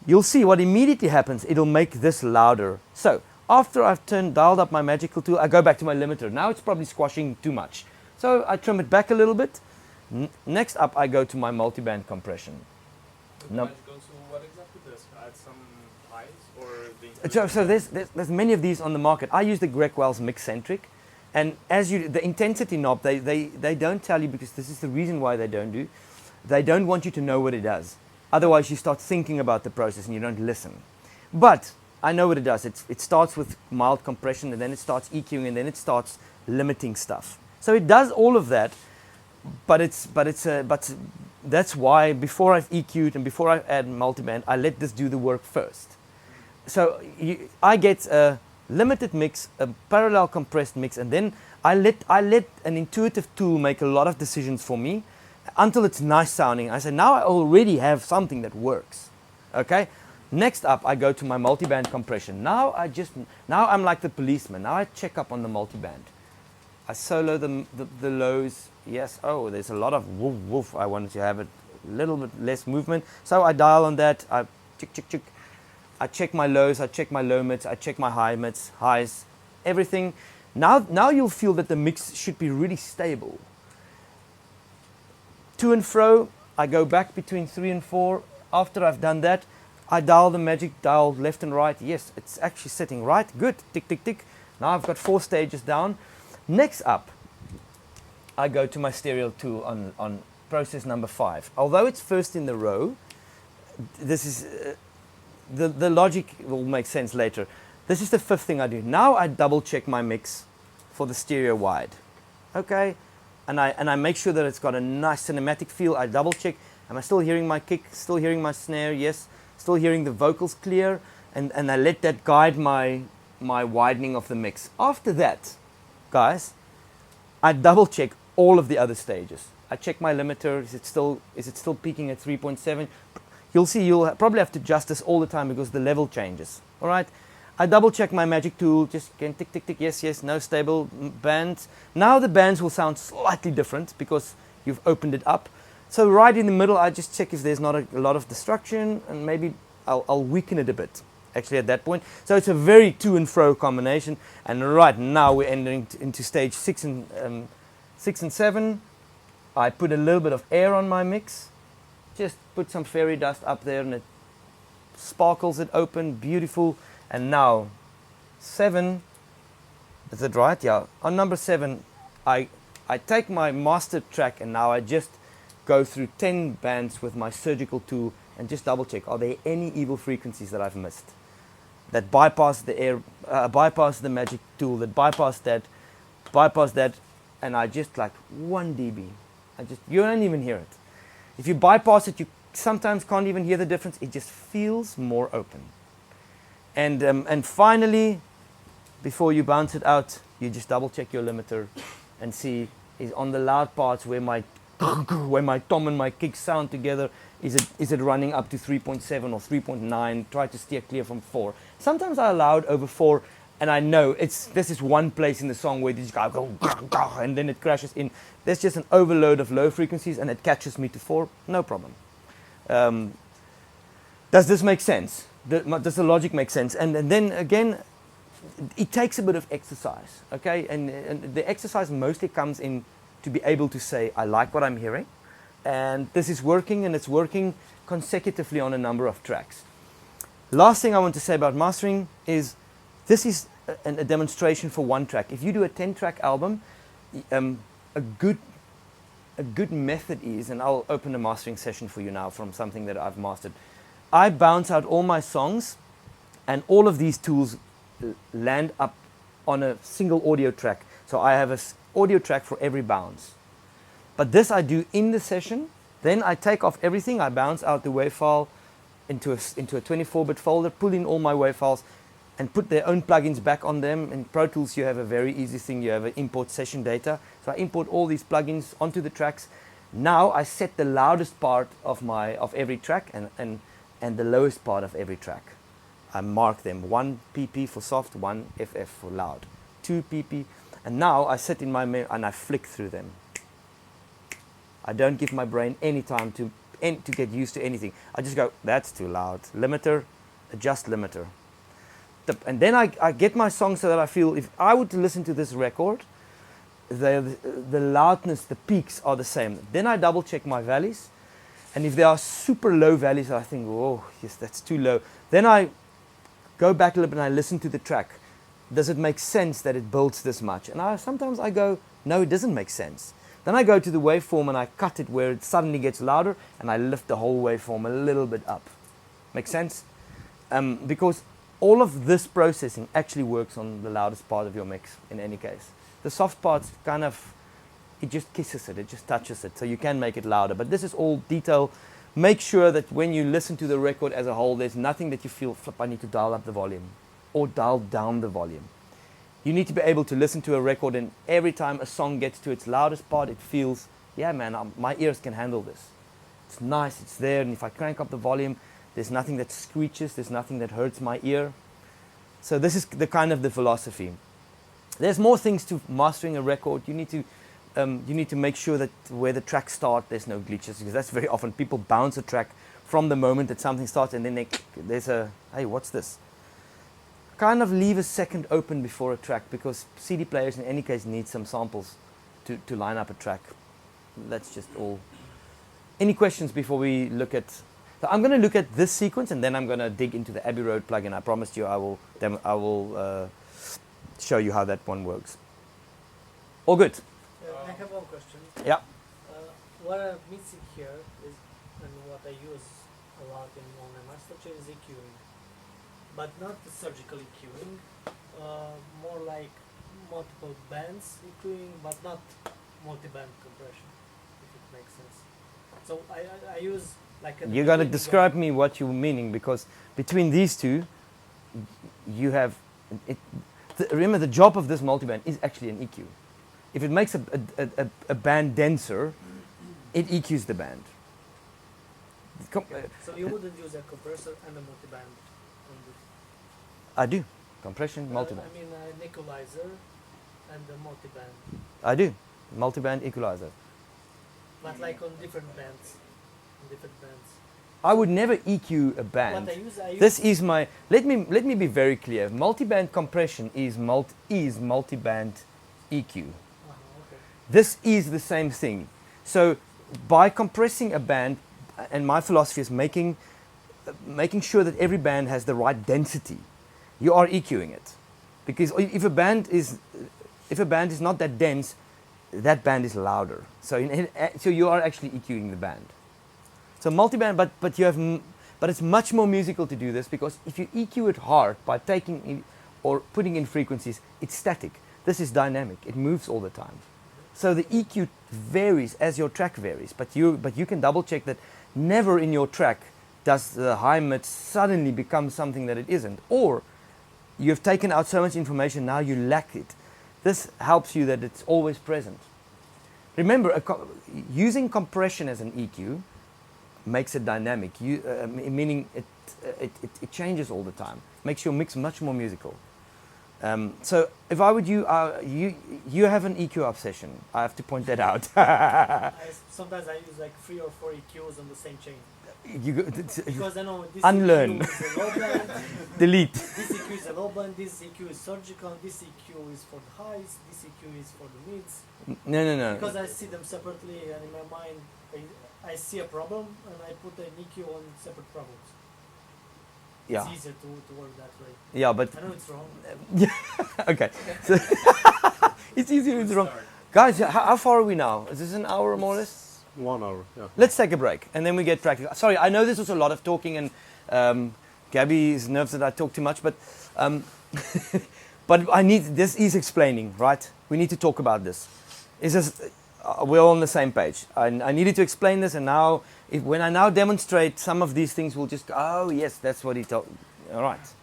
you'll see what immediately happens. It'll make this louder. So after I've dialed up my magical tool, I go back to my limiter. Now it's probably squashing too much, so I trim it back a little bit. Next up, I go to my multiband compression. Magical tool, what exactly does? Add some highs or the So there's many of these on the market. I use the Greg Wells Mixcentric, and the intensity knob, they don't tell you, because this is the reason why they don't do. They don't want you to know what it does. Otherwise, you start thinking about the process and you don't listen. But I know what it does. It starts with mild compression, and then it starts EQing, and then it starts limiting stuff. So it does all of that. But that's why before I've EQ'd and before I add multiband, I let this do the work first. So I get a limited mix, a parallel compressed mix, and then I let an intuitive tool make a lot of decisions for me until it's nice sounding. I say, now I already have something that works. Okay, Next up, I go to my multiband compression. Now I'm like the policeman. Now I check up on the multiband. I solo the lows. Yes, oh, there's a lot of woof woof. I wanted to have it a little bit less movement. So I dial on that. I chick chick chick. I check my lows. I check my low mids. I check my high mids, highs, everything. Now you'll feel that the mix should be really stable. To and fro, I go back between 3 and 4. After I've done that, I dial the magic dial left and right. Yes, it's actually sitting right. Good. Tick, tick, tick. Now I've got 4 stages down. Next up, I go to my stereo tool on process number 5. Although it's first in the row, this is the logic will make sense later. This is the 5th thing I do. Now I double check my mix for the stereo wide. Okay, and I make sure that it's got a nice cinematic feel. I double check. Am I still hearing my kick? Still hearing my snare? Yes. Still hearing the vocals clear, and I let that guide my widening of the mix. After that, guys, I double check all of the other stages. I check my limiter. Is it still peaking at 3.7? You'll see. You'll probably have to adjust this all the time because the level changes. All right. I double check my magic tool. Just again, tick tick tick. Yes yes. No stable bands. Now the bands will sound slightly different because you've opened it up. So right in the middle, I just check if there's not a lot of destruction, and maybe I'll weaken it a bit, actually, at that point. So it's a very to and fro combination. And right now we're entering into stage 6 and 7. I put a little bit of air on my mix. Just put some fairy dust up there, and it sparkles it open, beautiful. And now 7, is it right? Yeah. On number 7, I take my master track, and now I just go through 10 bands with my surgical tool and just double check, are there any evil frequencies that I've missed that bypass the air, bypass the magic tool, that bypass that, and I just like 1 dB. You don't even hear it. If you bypass it, you sometimes can't even hear the difference. It just feels more open. And finally, before you bounce it out, you just double check your limiter and see is on the loud parts where my tom and my kick sound together, is it running up to 3.7 or 3.9? Try to steer clear from 4. Sometimes I allow it over 4, and I know this is one place in the song where this guy go and then it crashes in. There's just an overload of low frequencies, and it catches me to 4. No problem. Does this make sense? Does the logic make sense? And then again, it takes a bit of exercise, okay? And the exercise mostly comes in to be able to say, I like what I'm hearing, and this is working, and it's working consecutively on a number of tracks. Last thing I want to say about mastering is this is a demonstration for 1 track. If you do a 10-track album, a good method is, and I'll open a mastering session for you now from something that I've mastered. I bounce out all my songs, and all of these tools land up on a single audio track. So I have an audio track for every bounce. But this I do in the session. Then I take off everything. I bounce out the WAV file into a 24-bit folder, pull in all my WAV files, and put their own plugins back on them. In Pro Tools, you have a very easy thing. You have an import session data. So I import all these plugins onto the tracks. Now I set the loudest part of every track and the lowest part of every track. I mark them. 1 pp for soft, 1 ff for loud, 2 pp. And now I sit in my mirror and I flick through them. I don't give my brain any time to get used to anything. I just go, that's too loud. Limiter, adjust limiter. And then I get my song so that I feel if I were to listen to this record, the loudness, the peaks are the same. Then I double check my valleys. And if there are super low valleys, I think, oh, yes, that's too low. Then I go back a little bit and I listen to the track. Does it make sense that it builds this much? And sometimes I go, no, it doesn't make sense. Then I go to the waveform and I cut it where it suddenly gets louder, and I lift the whole waveform a little bit up. Make sense? Because all of this processing actually works on the loudest part of your mix in any case. The soft parts kind of, it just kisses it, it just touches it, so you can make it louder. But this is all detail. Make sure that when you listen to the record as a whole, there's nothing that you feel, flip, I need to dial up the volume or dial down the volume. You need to be able to listen to a record, and every time a song gets to its loudest part, it feels, yeah man, my ears can handle this. It's nice, it's there, and if I crank up the volume, There's nothing that screeches. There's nothing that hurts my ear. So this is the kind of the philosophy. There's more things to mastering a record. You need to make sure that where the track starts, there's no glitches, because that's very often people bounce a track from the moment that something starts, and then there's a, hey, what's this? Kind of leave a second open before a track, because CD players in any case need some samples to line up a track. That's just all. Any questions before we look at? So I'm going to look at this sequence, and then I'm going to dig into the Abbey Road plugin. I promised you I will show you how that one works. All good? I have one question. Yeah. What I'm missing here is, and what I use a lot in on my master chain is EQing, but not the surgical EQing, more like multiple bands EQing, but not multi-band compression, if it makes sense. So I use like a... You're going to describe me what you're meaning, because between these two, you have... remember, the job of this multiband is actually an EQ. If it makes a band denser, it EQs the band. So you wouldn't use a compressor and a multiband on this? I do. Compression, multiband. I mean an equalizer and a multiband. I do. Multiband equalizer. But like on different bands. On different bands. I would never EQ a band. What I use This is my... Let me be very clear. Multiband compression is multiband EQ. Okay. This is the same thing. So by compressing a band, and my philosophy is making sure that every band has the right density, you are EQing it. Because if a band is not that dense, that band is louder. So you are actually EQing the band. So multiband, but it's much more musical to do this, because if you EQ it hard by taking in or putting in frequencies, it's static. This is dynamic. It moves all the time. So the EQ varies as your track varies, but you can double check that never in your track does the high mid suddenly become something that it isn't, or you've taken out so much information, now you lack it. This helps you that it's always present. Remember, using compression as an EQ makes it dynamic, meaning it changes all the time, makes your mix much more musical. So if I would you have an EQ obsession. I have to point that out. Sometimes I use like 3 or 4 EQs on the same chain. Because I know this unlearn. EQ is a low band, Delete. this EQ is a low band, this EQ is surgical, this EQ is for the highs, this EQ is for the mids. No. Because I see them separately, and in my mind I see a problem and I put an EQ on separate problems. Yeah. It's easier to work that way. Yeah, but I know it's wrong. okay. So it's easier. It's wrong. Guys, how far are we now? Is this an hour more or less? 1 hour, yeah. Let's take a break and then we get practical. Sorry, I know this was a lot of talking, and Gabby is nervous that I talk too much, but but this is explaining, right? We need to talk about this. Is this we're all on the same page. I needed to explain this, and now when I now demonstrate some of these things, we'll just go, oh yes, that's what he told. All right,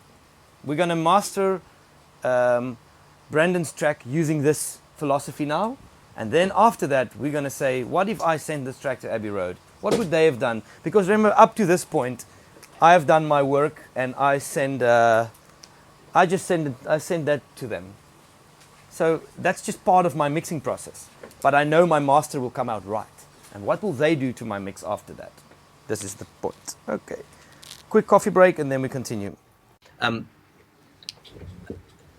we're going to master Brandon's track using this philosophy now, and then after that we're going to say, what if I send this track to Abbey Road? What would they have done? Because remember, up to this point, I have done my work, and I send that to them. So that's just part of my mixing process. But I know my master will come out right. And what will they do to my mix after that? This is the point. Okay. Quick coffee break and then we continue.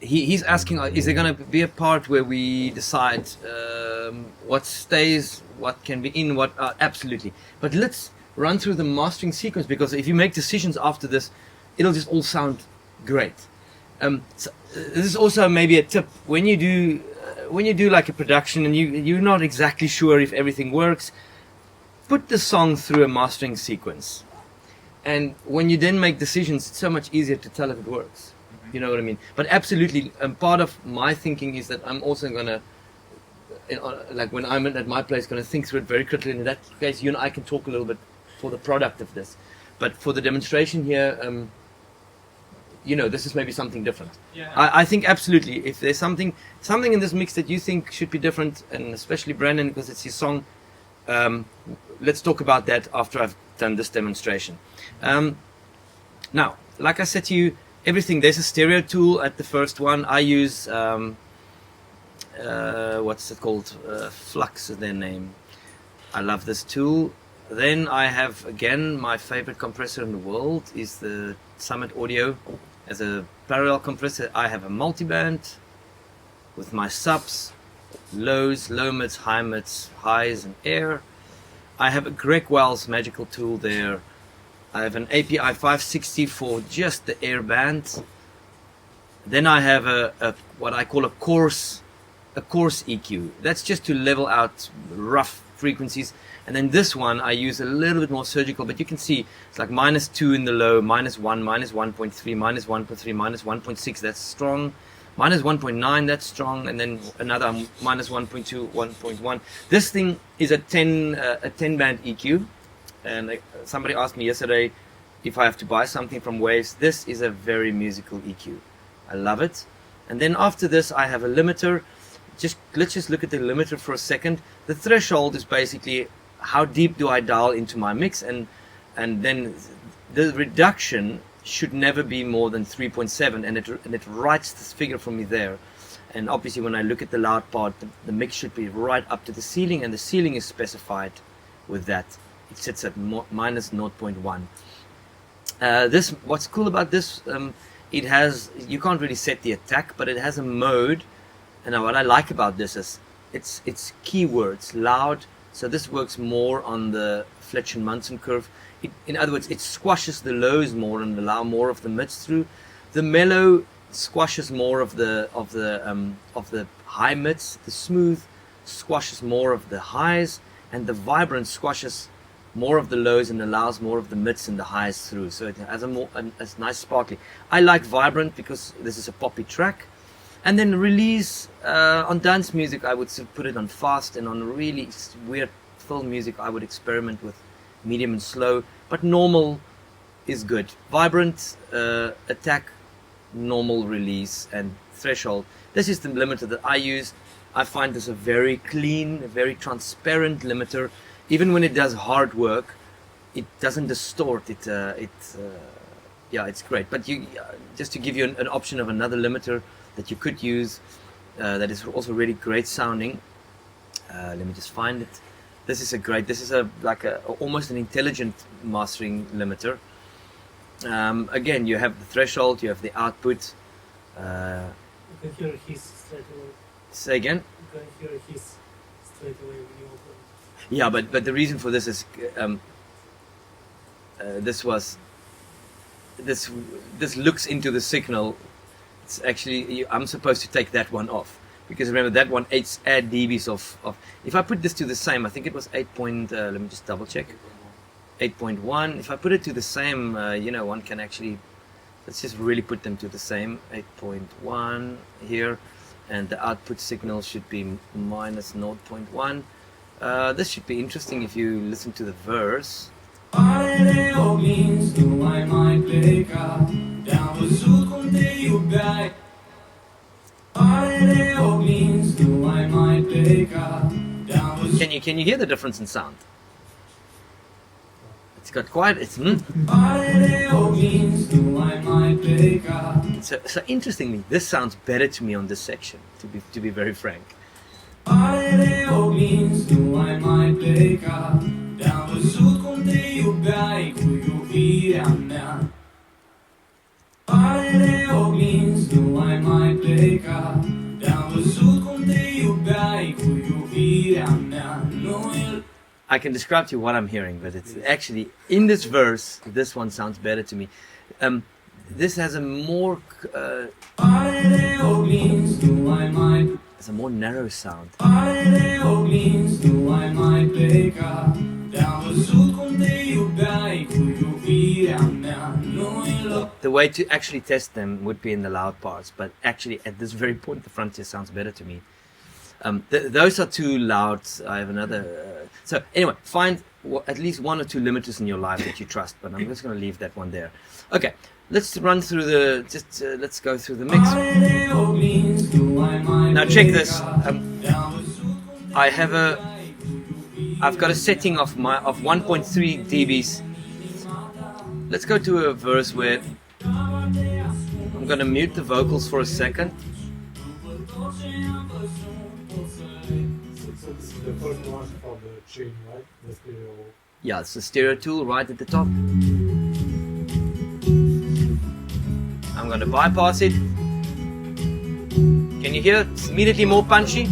He's asking, is there going to be a part where we decide what stays, what can be in, what... absolutely. But let's run through the mastering sequence, because if you make decisions after this, it'll just all sound great. So this is also maybe a tip. When you do like a production and you're not exactly sure if everything works, put the song through a mastering sequence. And when you then make decisions, it's so much easier to tell if it works. You know what I mean? But absolutely, part of my thinking is that I'm also going to, like when I'm at my place, going to think through it very critically. In that case, you and I can talk a little bit for the product of this. But for the demonstration here, this is maybe something different. Yeah. I think absolutely, if there's something in this mix that you think should be different, and especially Brandon, because it's his song, let's talk about that after I've done this demonstration. Now, like I said to you, everything, there's a stereo tool at the first one. I use, what's it called? Flux is their name. I love this tool. Then I have, again, my favorite compressor in the world is the Summit Audio. As a parallel compressor, I have a multiband with my subs, lows, low mids, high mids, highs and air. I have a Greg Wells magical tool there. I have an API 560 for just the air band. Then I have a what I call a coarse EQ. That's just to level out rough frequencies. And then this one I use a little bit more surgical, but you can see it's like -2 in the low, -1, -1.3, -1.3, -1.6. That's strong. -1.9, that's strong, and then another -1.2, 1.1. This thing is a 10 band EQ, and somebody asked me yesterday if I have to buy something from Waves. This is a very musical EQ. I love it. And then after this, I have a limiter. Let's just look at the limiter for a second. The threshold is basically how deep do I dial into my mix, and then the reduction should never be more than 3.7, and it writes this figure for me there. And obviously when I look at the loud part, the mix should be right up to the ceiling, and the ceiling is specified with that. It sits at -0.1. This, what's cool about this, it has, you can't really set the attack, but it has a mode. And what I like about this is it's keywords, loud. So this works more on the Fletcher-Munson curve. In other words, it squashes the lows more and allow more of the mids through. The mellow squashes more of the high mids. The smooth squashes more of the highs, and the vibrant squashes more of the lows and allows more of the mids and the highs through. So it has a nice sparkly. I like vibrant because this is a poppy track. And then release on dance music, I would put it on fast, and on really weird film music, I would experiment with medium and slow. But normal is good. Vibrant, attack, normal release, and threshold. This is the limiter that I use. I find this a very clean, a very transparent limiter. Even when it does hard work, it doesn't distort. Yeah, it's great. But just to give you an option of another limiter that you could use, that is also really great sounding. Let me just find it. This is almost an intelligent mastering limiter. Again, you have the threshold, you have the output. You can hear hiss straight away. Say again? You can hear hiss straight away when you open it. Yeah, but the reason for this is this looks into the signal. It's actually, I'm supposed to take that one off, because remember that one add dBs of. If I put this to the same, I think it was 8. Let me just double check. 8.1. If I put it to the same, one can actually. Let's just really put them to the same. 8.1 here, and the output signal should be -0.1. This should be interesting if you listen to the verse. Can you hear the difference in sound? It's got quite so interestingly, this sounds better to me on this section, to be very frank. I can describe to you what I'm hearing, but it's actually in this verse. This one sounds better to me. This has a more it's a more narrow sound. The way to actually test them would be in the loud parts, but actually at this very point, the frontier sounds better to me. Those are too loud. I have another. So anyway, find at least one or two limiters in your life that you trust, but I'm just going to leave that one there. Okay, let's run through the. Let's go through the mix. Now check this. I've got a setting of 1.3 dBs. let's go to a verse where I'm gonna mute the vocals for a second. It's the first one for the chain, right? The stereo. Yeah, it's the stereo tool right at the top. I'm gonna bypass it. Can you hear? It's immediately more punchy.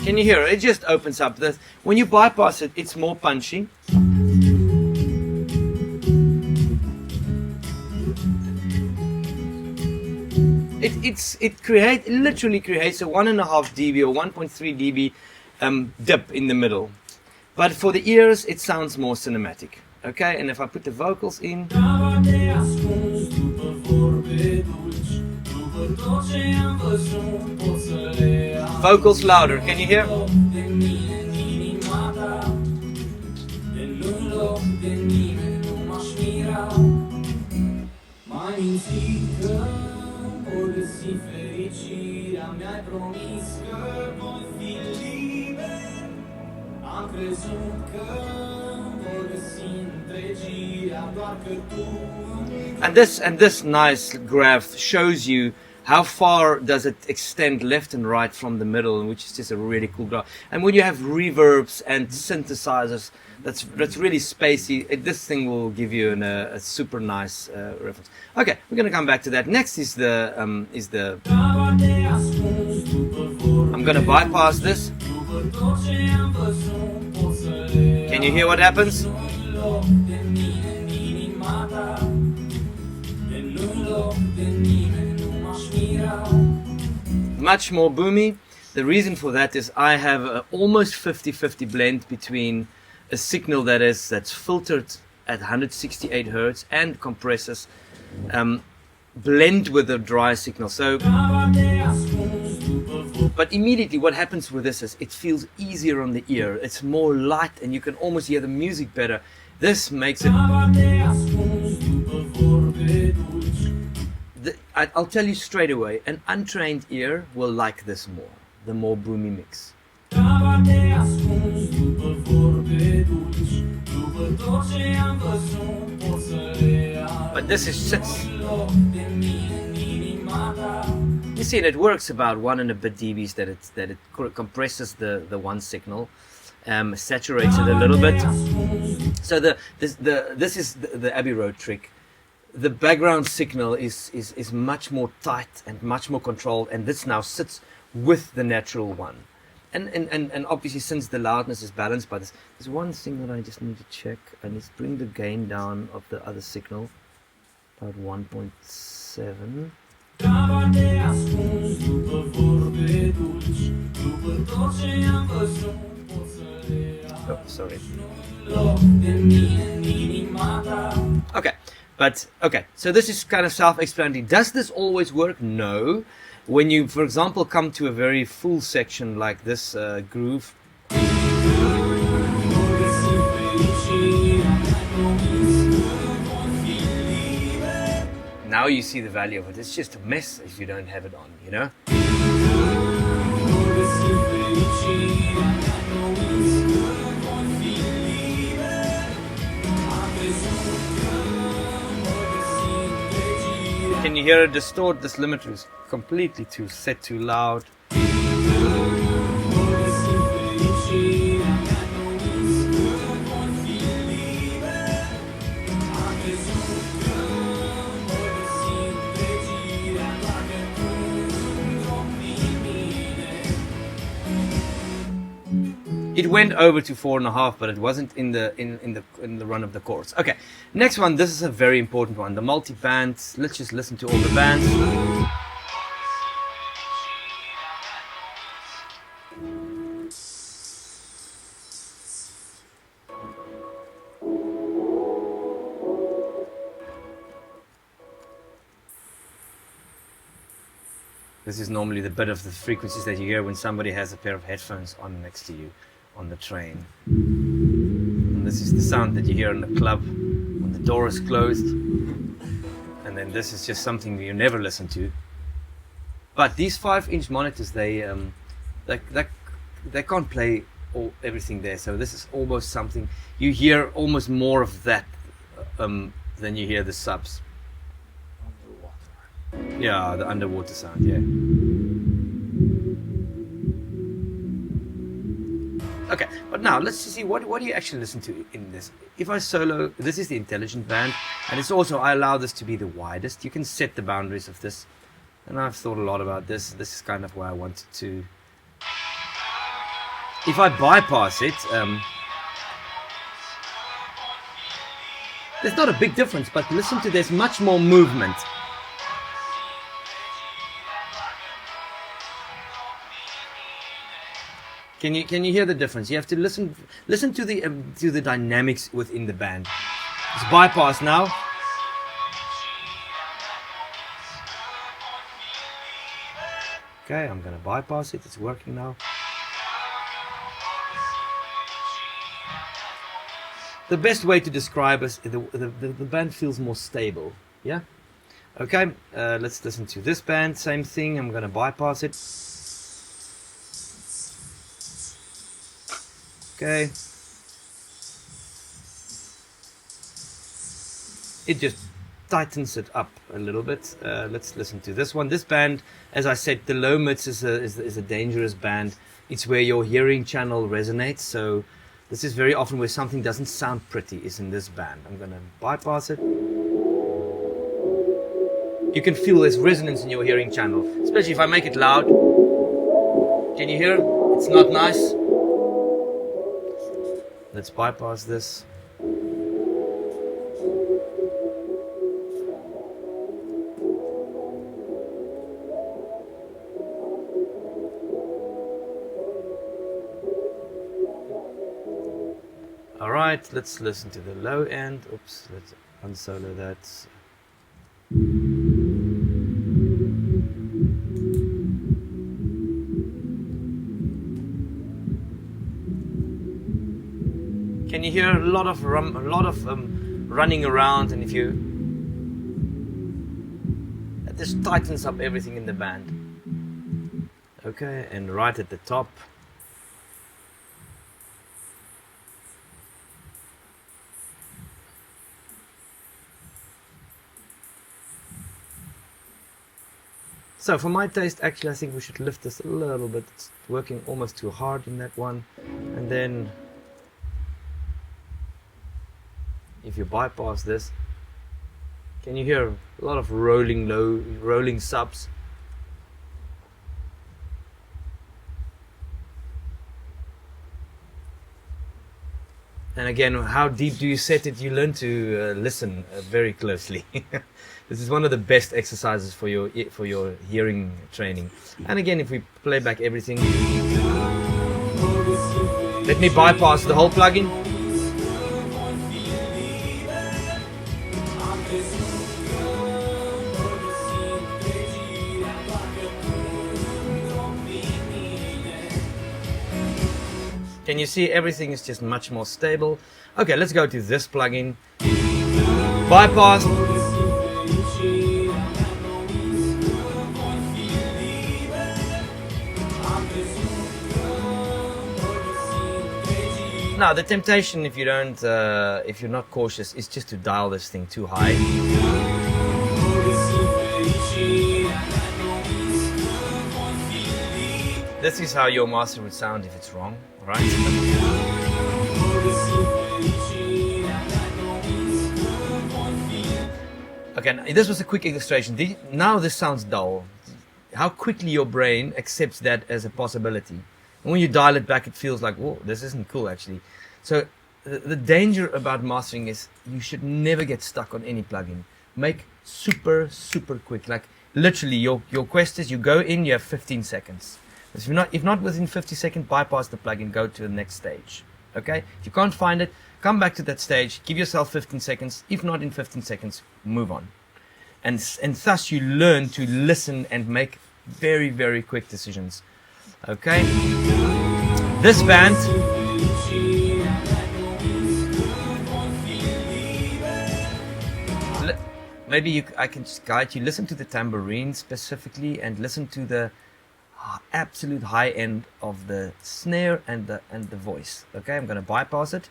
Can you hear it? It just opens up. When you bypass it, it's more punchy. It literally creates a 1.5 dB or 1.3 dB dip in the middle. But for the ears, it sounds more cinematic. Okay, and if I put the vocals in, vocals louder. Can you hear? And this nice graph shows you how far does it extend left and right from the middle, which is just a really cool graph. And when you have reverbs and synthesizers, that's really spacey. This thing will give you a super nice reference. Okay, we're gonna come back to that. Next is the I'm gonna bypass this. Can you hear what happens? Much more boomy. The reason for that is I have a almost 50-50 blend between a signal that's filtered at 168 Hertz and compresses, blend with a dry signal. So, but immediately what happens with this is it feels easier on the ear. It's more light and you can almost hear the music better. This makes it... I'll tell you straight away, an untrained ear will like this more, the more boomy mix. But this is just... You see, it works about 1 and a bit dBs that it compresses the one signal, saturates it a little bit. So this is the Abbey Road trick. The background signal is much more tight and much more controlled, and this now sits with the natural one. And obviously, since the loudness is balanced by this, there's one thing that I just need to check. I need to bring the gain down of the other signal, about 1.7. Oh, sorry. Okay. But, okay, so this is kind of self-explanatory. Does this always work? No. When you, for example, come to a very full section like this groove, now you see the value of it. It's just a mess if you don't have it on, you know? Can you hear it distort? This limiter is completely set too loud. It went over to 4.5, but it wasn't in the run of the chords. Okay, next one. This is a very important one. The multi-band. Let's just listen to all the bands. This is normally the bit of the frequencies that you hear when somebody has a pair of headphones on next to you on the train. And this is the sound that you hear in the club when the door is closed. And then this is just something you never listen to. But these 5-inch monitors, they're they can't play everything there, so this is almost something you hear almost more of that than you hear the subs. Underwater. Yeah, the underwater sound. Yeah. Okay, but now let's see what do you actually listen to in this. If I solo, this is the intelligent band, and it's also, I allow this to be the widest. You can set the boundaries of this, and I've thought a lot about this. This is kind of where I wanted to. If I bypass it, there's not a big difference, but listen to, there's much more movement. Can you hear the difference? You have to listen to the dynamics within the band. It's bypass now. Okay, I'm gonna bypass it. It's working now. The best way to describe is the band feels more stable. Yeah. Okay. Let's listen to this band. Same thing. I'm gonna bypass it. Okay. It just tightens it up a little bit. Let's listen to this one. This band, as I said, the low mids is a dangerous band. It's where your hearing channel resonates. So this is very often where something doesn't sound pretty is in this band. I'm gonna bypass it. You can feel there's resonance in your hearing channel, especially if I make it loud. Can you hear? It's not nice. Let's bypass this. Alright, let's listen to the low end. Oops, let's unsolo that. Can you hear a lot of running around? And if you, this tightens up everything in the band. Okay, and right at the top. So for my taste, actually, I think we should lift this a little bit. It's working almost too hard in that one. And then if you bypass this, can you hear a lot of rolling subs? And again, how deep do you set it? You learn to listen very closely. This is one of the best exercises for your hearing training. And again, if we play back everything, let me bypass the whole plugin. Can you see everything is just much more stable? Okay, let's go to this plugin. Bypass. Now the temptation, if you don't, if you're not cautious, is just to dial this thing too high. This is how your master would sound if it's wrong, right? Okay, now, this was a quick illustration. Now this sounds dull. How quickly your brain accepts that as a possibility. And when you dial it back, it feels like, whoa, this isn't cool actually. So the danger about mastering is you should never get stuck on any plugin. Make super quick. Like literally your quest is you go in, you have 15 seconds. If not within 50 seconds, bypass the plugin, go to the next stage. Okay? If you can't find it, come back to that stage, give yourself 15 seconds. If not in 15 seconds, move on. And thus you learn to listen and make very quick decisions. Okay? This band, maybe I can just guide you. Listen to the tambourine specifically and listen to absolute high end of the snare and the voice. Okay, I'm going to bypass it.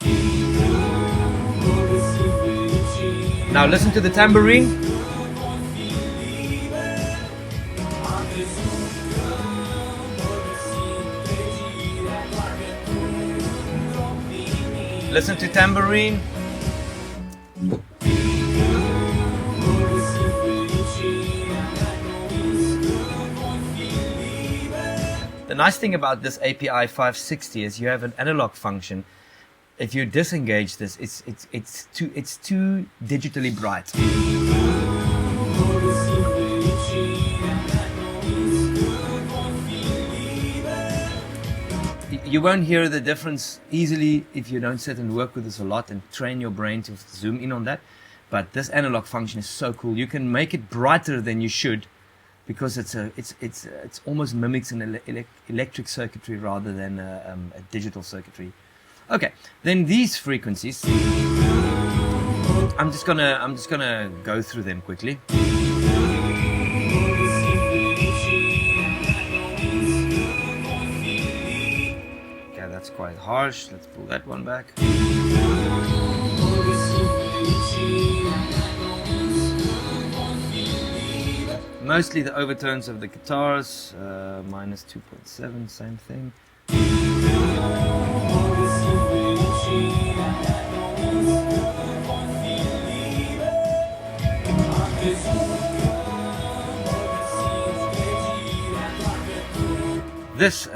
Now listen to the tambourine. Listen to tambourine. The nice thing about this API 560 is you have an analog function. If you disengage this, it's too digitally bright. You won't hear the difference easily if you don't sit and work with this a lot and train your brain to zoom in on that. But this analog function is so cool. You can make it brighter than you should, because it's almost mimics an electric circuitry rather than a digital circuitry. Okay, then these frequencies, I'm just gonna go through them quickly. Okay, that's quite harsh. Let's pull that one back. Mostly the overtones of the guitars, minus 2.7, same thing. This,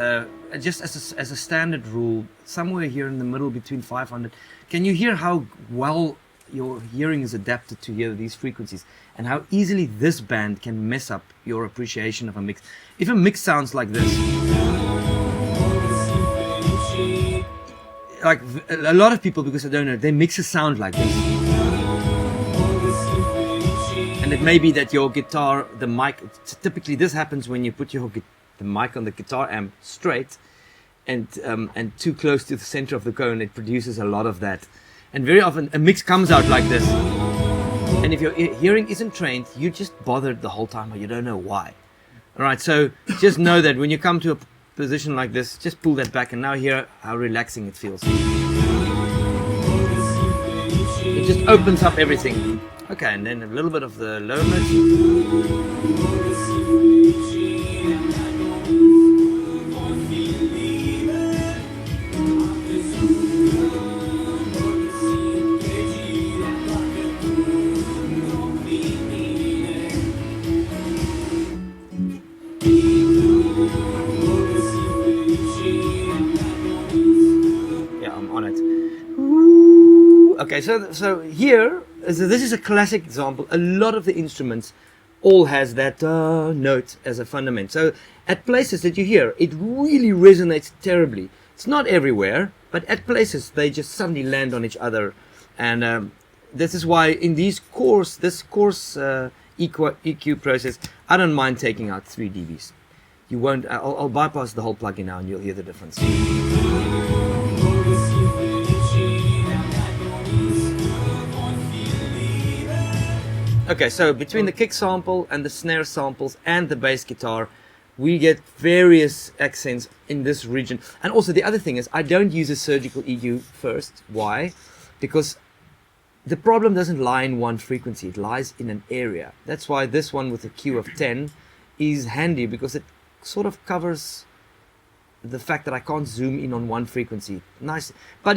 just as a standard rule, somewhere here in the middle between 500, can you hear how well your hearing is adapted to hear these frequencies, and how easily this band can mess up your appreciation of a mix? If a mix sounds like this, like a lot of people, because I don't know, their mixes sound like this. And it may be that your guitar, the mic, typically this happens when you put the mic on the guitar amp straight and too close to the center of the cone. It produces a lot of that. And very often a mix comes out like this. And if your hearing isn't trained, you're just bothered the whole time, or you don't know why. Alright, so just know that when you come to a position like this, just pull that back, and now hear how relaxing it feels. It just opens up everything. Okay, and then a little bit of the low notes. Okay, so here, this is a classic example. A lot of the instruments all has that note as a fundament. So at places that you hear, it really resonates terribly. It's not everywhere, but at places they just suddenly land on each other. And this is why in this course EQ process, I don't mind taking out 3 dBs. You won't. I'll bypass the whole plugin now, and you'll hear the difference. Okay, so between the kick sample and the snare samples and the bass guitar, we get various accents in this region. And also the other thing is, I don't use a surgical EQ first. Why? Because the problem doesn't lie in one frequency, it lies in an area. That's why this one with a Q of 10 is handy, because it sort of covers the fact that I can't zoom in on one frequency. Nice, but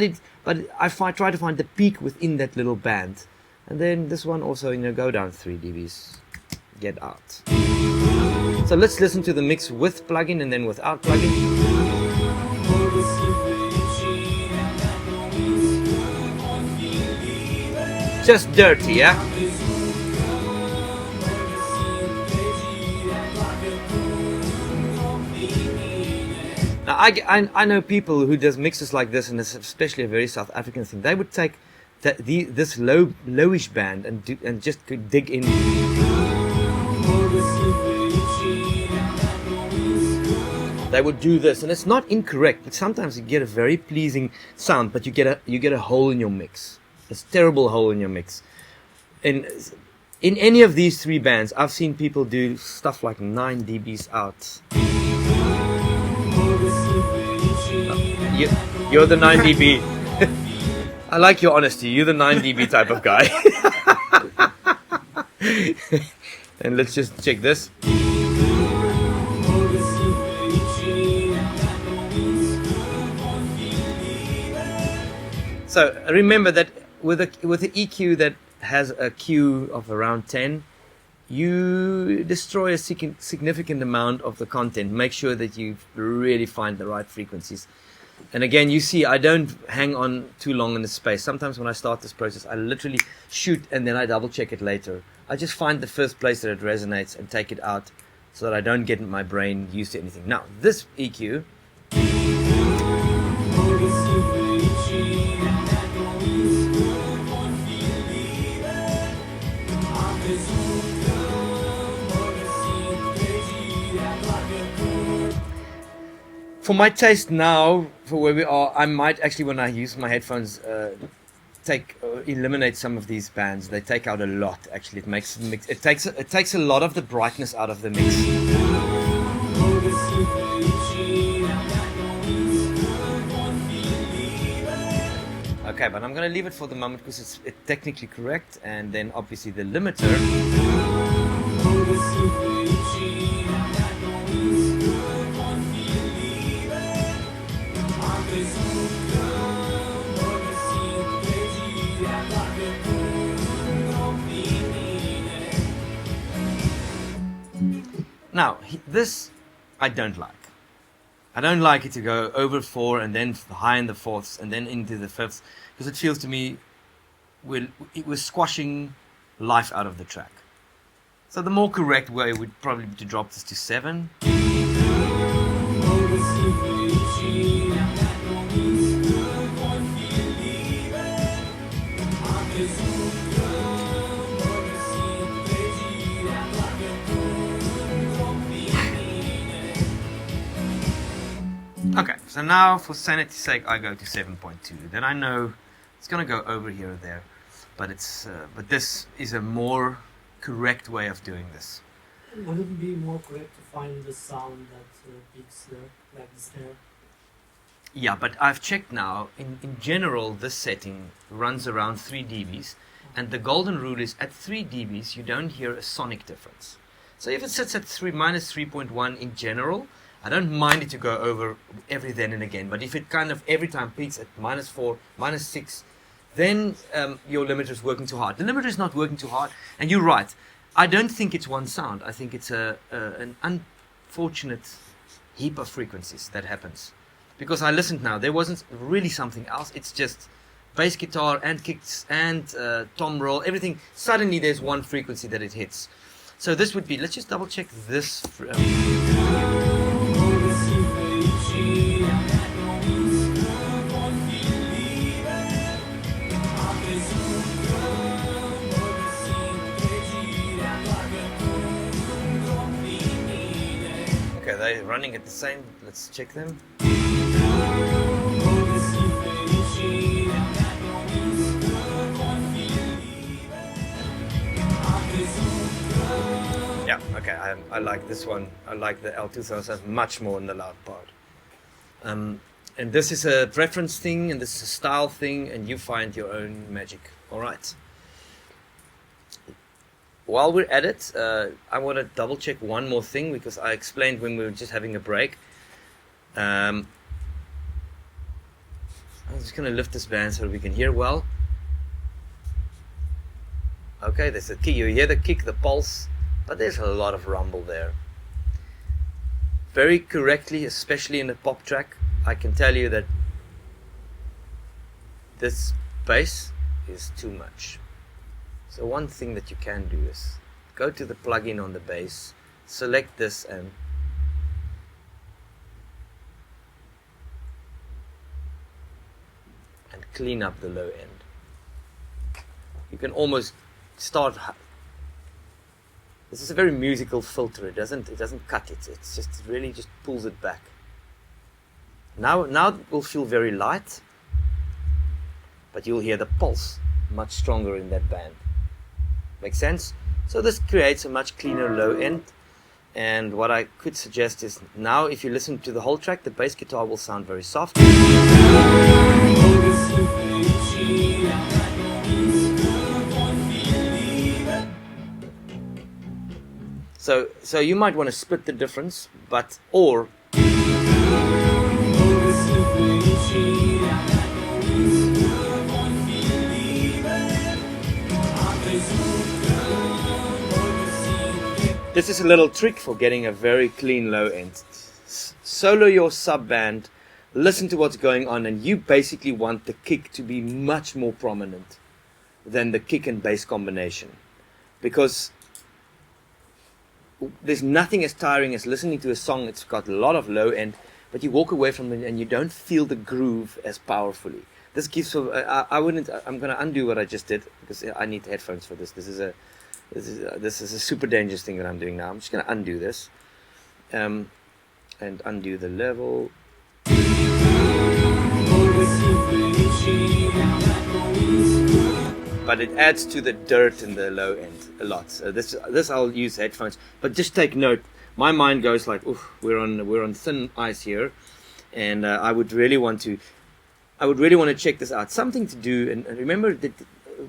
I try to find the peak within that little band. And then this one also, go down 3 dBs, get out. So let's listen to the mix with plugin and then without plugin. Just dirty, yeah? Now I know people who does mixes like this, and it's especially a very South African thing. They would take this lowish band and just dig in. They would do this, and it's not incorrect, but sometimes you get a very pleasing sound, but you get a hole in your mix. It's a terrible hole in your mix. And in any of these 3 bands, I've seen people do stuff like 9 dBs out. You're the 9 dB. I like your honesty. You're the 9 dB type of guy. And let's just check this. So remember that with an EQ that has a Q of around 10, you destroy a significant amount of the content. Make sure that you really find the right frequencies. And again, you see, I don't hang on too long in the space. Sometimes when I start this process, I literally shoot and then I double check it later. I just find the first place that it resonates and take it out so that I don't get my brain used to anything. Now, this EQ, for my taste now, for where we are, I might actually, when I use my headphones, eliminate some of these bands. They take out a lot. Actually, it makes the mix. It takes a lot of the brightness out of the mix. Okay, but I'm gonna leave it for the moment because it's technically correct, and then obviously the limiter. Now, this I don't like. I don't like it to go over 4 and then high in the fourths and then into the fifths, because it feels to me it was squashing life out of the track. So the more correct way would probably be to drop this to 7. Okay, so now for sanity's sake I go to 7.2. Then I know it's going to go over here or there, but but this is a more correct way of doing this. Would it be more correct to find the sound that peaks there, like the snare? Yeah, but I've checked now. In general, this setting runs around 3 dBs, and the golden rule is at 3 dBs you don't hear a sonic difference. So if it sits at minus 3.1 in general, I don't mind it to go over every then and again, but if it kind of every time peaks at minus 4, minus 6, then your limiter is working too hard. The limiter is not working too hard, and you're right. I don't think it's one sound. I think it's an unfortunate heap of frequencies that happens. Because I listened now, there wasn't really something else. It's just bass guitar and kicks and tom roll, everything. Suddenly there's one frequency that it hits. So this would be, let's just double check this. Okay, they're running at the same. Let's check them. Yeah, okay, I like this one. I like the L2000 much more in the loud part. And this is a preference thing, and this is a style thing, and you find your own magic. All right. While we're at it, I want to double check one more thing, because I explained when we were just having a break. I'm just going to lift this band so we can hear well. Okay, there's a kick. You hear the kick, the pulse, but there's a lot of rumble there. Very correctly, especially in a pop track, I can tell you that this bass is too much. So one thing that you can do is go to the plugin on the bass, select this, and clean up the low end. You can almost start. This is a very musical filter. It doesn't cut it. It's just really just pulls it back. Now it will feel very light, but you'll hear the pulse much stronger in that band. Make sense? So this creates a much cleaner low end. And what I could suggest is now, if you listen to the whole track, the bass guitar will sound very soft. So you might want to split the difference, or this is a little trick for getting a very clean low end. Solo your sub band, listen to what's going on, and you basically want the kick to be much more prominent than the kick and bass combination, because there's nothing as tiring as listening to a song that's got a lot of low end, but you walk away from it and you don't feel the groove as powerfully. This gives. I'm going to undo what I just did because I need headphones for this. This is a super dangerous thing that I'm doing now. I'm just going to undo this, and undo the level. But it adds to the dirt in the low end a lot. So this I'll use headphones. But just take note. My mind goes like, "Oof, we're on thin ice here," and I would really want to check this out. Something to do. And remember that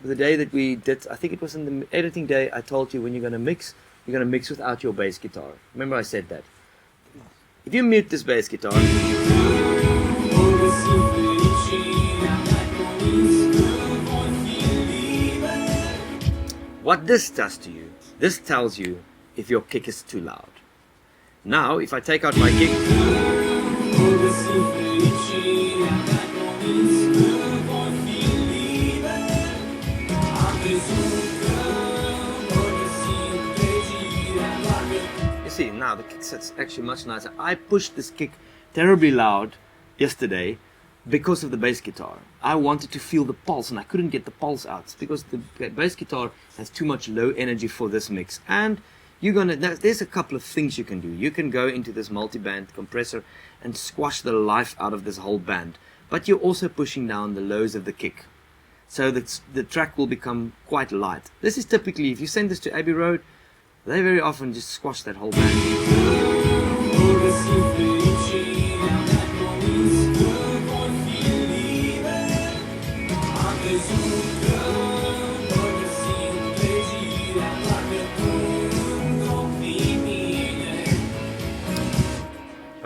the day that we did, I think it was in the editing day, I told you when you're gonna mix without your bass guitar. Remember I said that. If you mute this bass guitar. What this does to you, this tells you if your kick is too loud. Now, if I take out my kick, you see, now the kick set's actually much nicer. I pushed this kick terribly loud yesterday because of the bass guitar. I wanted to feel the pulse and I couldn't get the pulse out. It's because the bass guitar has too much low energy for this mix. And there's a couple of things you can do. You can go into this multi-band compressor and squash the life out of this whole band. But you're also pushing down the lows of the kick. So that the track will become quite light. This is typically, if you send this to Abbey Road, they very often just squash that whole band.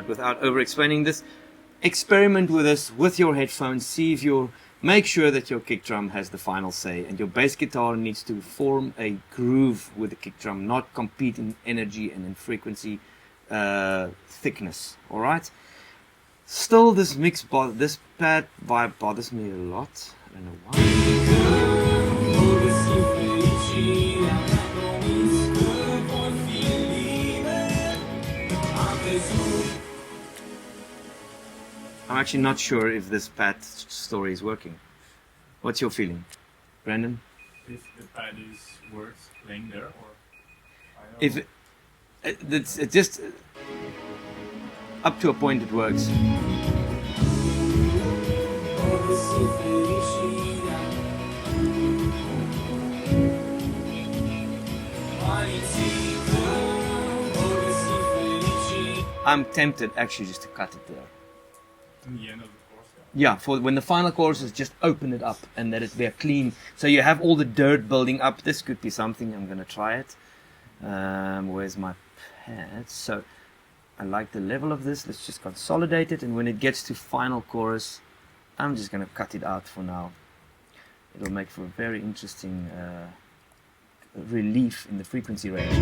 Without over-explaining this, experiment with this with your headphones. Make sure that your kick drum has the final say, and your bass guitar needs to form a groove with the kick drum, not compete in energy and in frequency thickness. All right. Still, this pad vibe bothers me a lot. I don't know why. I'm actually not sure if this pad story is working. What's your feeling, Brandon? If the pad is worth playing there, or if it just up to a point it works. I'm tempted actually just to cut it there. in the end of the course, Yeah, for when the final chorus is just open it up and let it be a clean. So you have all the dirt building up. This could be something. I'm going to try it. Where's my pad? So I like the level of this. Let's just consolidate it. And when it gets to final chorus, I'm just going to cut it out for now. It'll make for a very interesting relief in the frequency range.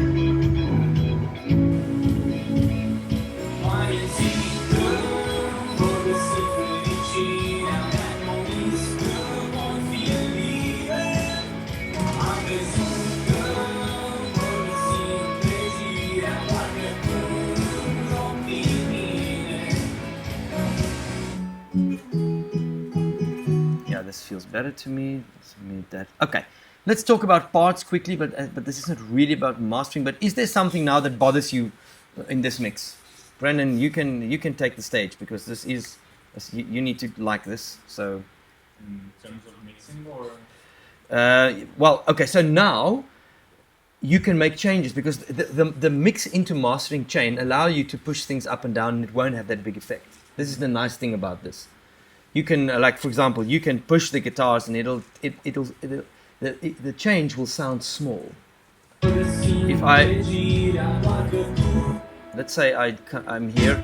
This feels better to me. Let's mute that. Okay, let's talk about parts quickly, but this isn't really about mastering. But is there something now that bothers you in this mix? Brandon, you can take the stage because this is you need to like this. So, in terms of mixing, or well, okay. So now you can make changes because the mix into mastering chain allow you to push things up and down and it won't have that big effect. This is the nice thing about this. You can like for example, you can push the guitars and the change will sound small. If let's say I'm here.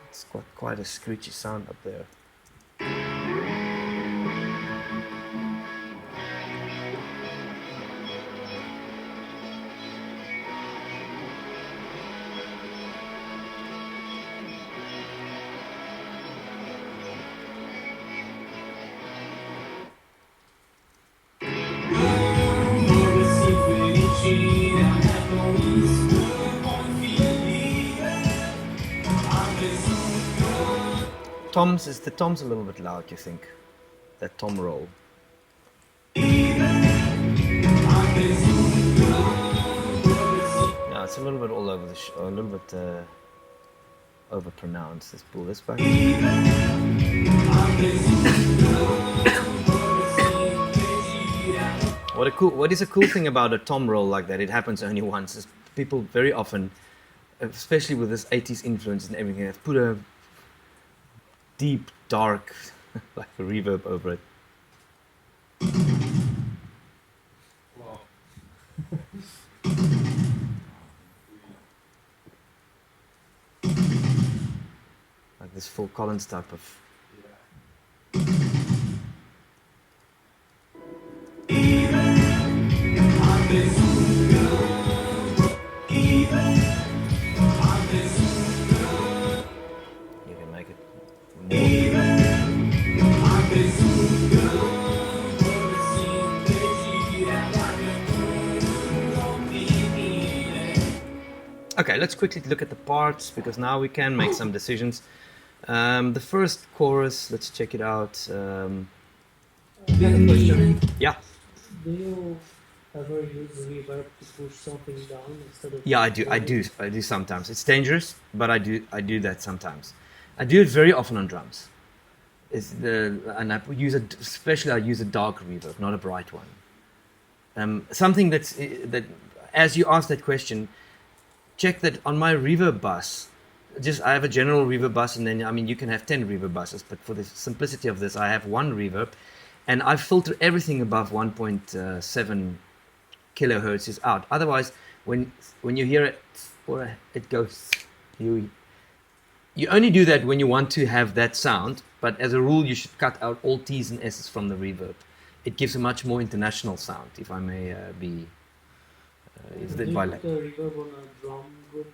It's got quite a screechy sound up there. The tom's a little bit loud, you think? That tom roll. Yeah, it's a little bit all over a little bit overpronounced. Let's pull this back. What is a cool thing about a tom roll like that? It happens only once. Is people very often, especially with this 80s influence and everything, have put a deep, dark, like a reverb over it. Wow. Like this Phil Collins type of. You can make it more. Okay, let's quickly look at the parts because now we can make some decisions. The first chorus, let's check it out. I have a question. Yeah. Do you ever use reverb to push something down instead of? Yeah, I do sometimes. It's dangerous, but I do that sometimes. I do it very often on drums. And I use a dark reverb, not a bright one. Something that as you ask that question, check that on my reverb bus. I have a general reverb bus, and then you can have 10 reverb buses, but for the simplicity of this, I have one reverb, and I filter everything above 1.7 kilohertz is out. Otherwise, when you hear it or it goes, you only do that when you want to have that sound. But as a rule, you should cut out all T's and S's from the reverb. It gives a much more international sound, if I may be. Do you put a reverb on a drum group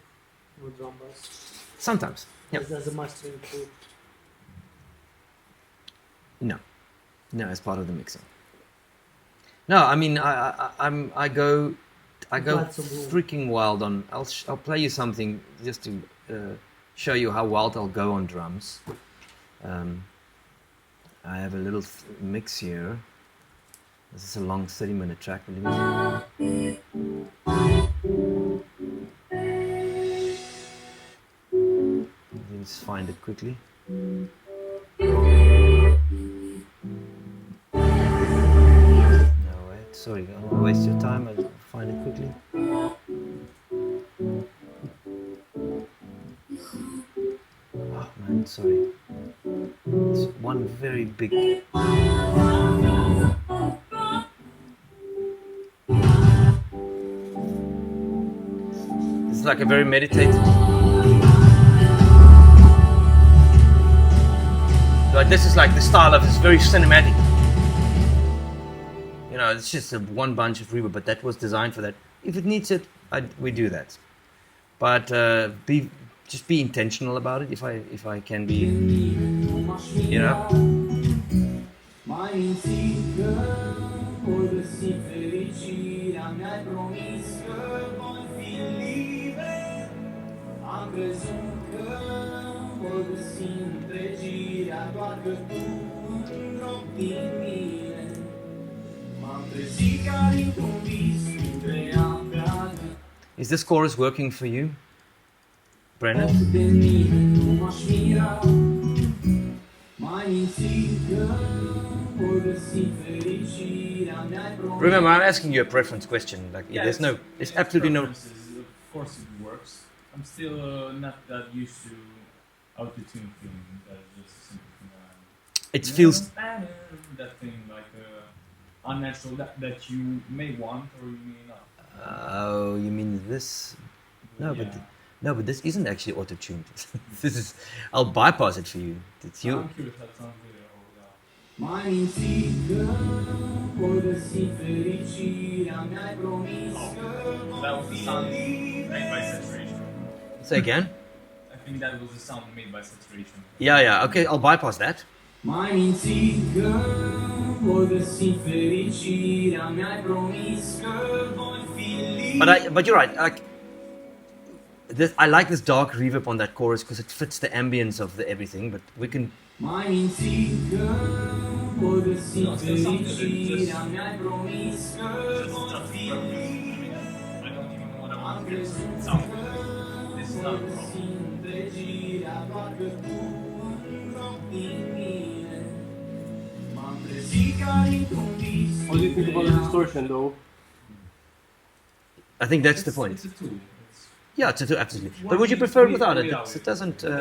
or drum bus? Sometimes, yeah. As a mastering tool. No, as part of the mixing. No, I mean I go freaking wild on. I'll play you something just to show you how wild I'll go on drums. I have a little mix here. This is a long 30-minute track. Let's find it quickly. No, wait, sorry, I don't want to waste your time. I'll find it quickly. Oh man, sorry. It's one very big. It's like a very meditative. Like this is like the style of it's very cinematic. You know, it's just one bunch of reverb, but that was designed for that. If it needs it, we do that. But just be intentional about it. If I can be, you know. Is this chorus working for you, Brennan? Remember, I'm asking you a preference question. Like, Yeah, there's it's absolutely no. preferences. Of course, it works. I'm still not that used to auto-tune feeling. That's just a simple thing. It feels. That thing like unnatural that you may want or you may not. Oh, you mean this? No, yeah. but this isn't actually auto-tuned. This is. I'll bypass it for you. It's you. I'm curious that sounds good. That was the sound made by saturation. Say again. I think that was the sound made by saturation. Yeah. Okay, I'll bypass that. But you're right. Like this, I like this dark reverb on that chorus because it fits the ambience of the everything. But we can. No, it still sounds good. Just tough for me. I mean, I don't even know what I want to hear. So it sounds good. This is not a problem. What do you think about the distortion though? I think that's the point. It's a tool. Yeah, it's absolutely. But would you prefer it without it? It doesn't. It doesn't really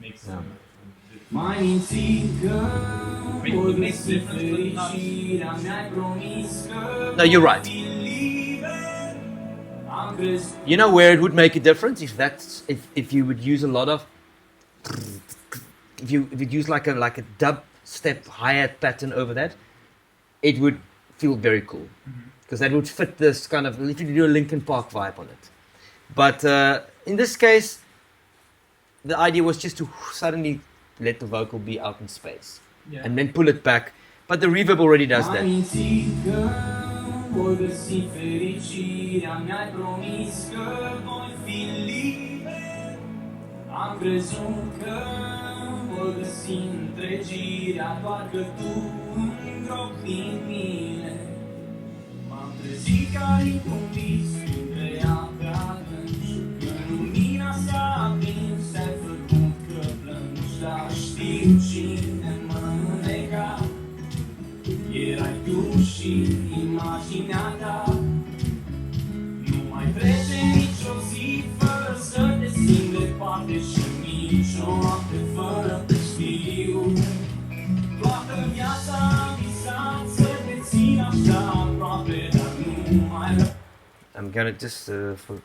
make sense. No. It makes difference, but not. No, you're right. You know where it would make a difference if you would use a lot of if you use like a dub step hi-hat pattern over that, it would feel very cool because that would fit this kind of if you do a Linkin Park vibe on it. But in this case, the idea was just to suddenly let the vocal be out in space and then pull it back. But the reverb already does that. Erai tu și imaginea ta. Nu mai trece nicio zi fără să te simți departe și nicio noapte fără să știu. Toată viața am visat să te țin așa aproape, dar nu mai. I'm gonna just,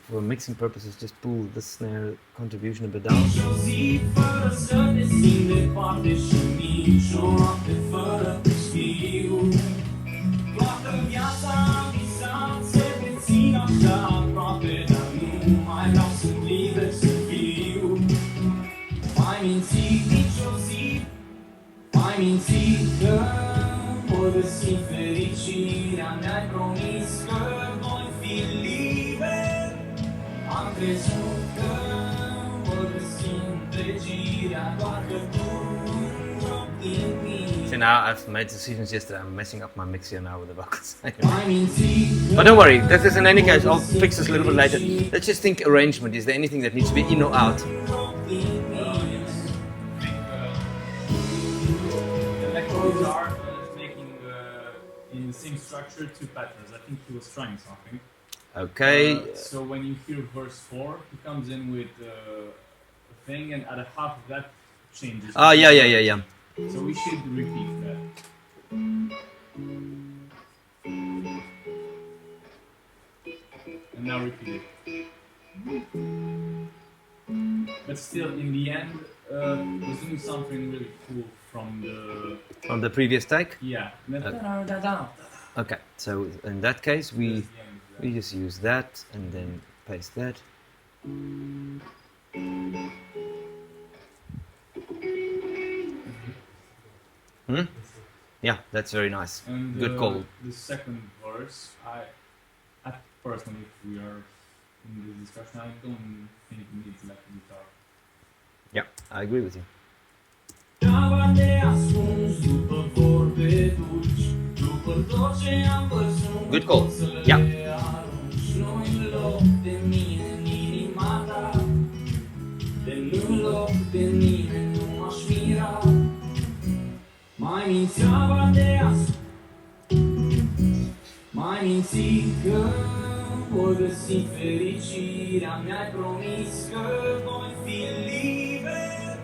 for mixing purposes, just pull the snare contribution a bit down. Nicio zi fără să te simți departe și nicio noapte fără să știu. Toată viața am visat să te țin așa aproape, dar nu mai vreau să liber să fiu. M-ai mințit nicio zi, m-ai mințit că voi găsi fericirea, mi-ai promis că voi fi liber. Am crezut că voi găsi întregirea, doar că tu nu din mine. So now I've made decisions yesterday. I'm messing up my mix here now with the vocals. But don't worry, this is in any case, I'll fix this a little bit later. Let's just think arrangement. Is there anything that needs to be in or out? Electric guitar is making in the same structure two patterns. I think he was trying something. Okay. So when you hear verse 4, he comes in with a thing, and at the half of that changes. Ah, yeah. So we should repeat that. And now repeat it. But still, in the end, was doing something really cool from the previous take. Yeah. Okay. So in that case, we just use that and then paste that. Yeah, that's very nice. And good call. The second verse, I personally, if we are in this discussion, I don't think it needs electric guitar. Yeah, I agree with you. Te ascunzi după vorbe dulci, după Good call. Yeah. Mai mințeava de azi, mai minți că voi găsi fericirea. Mi-ai promis că voi fi liber.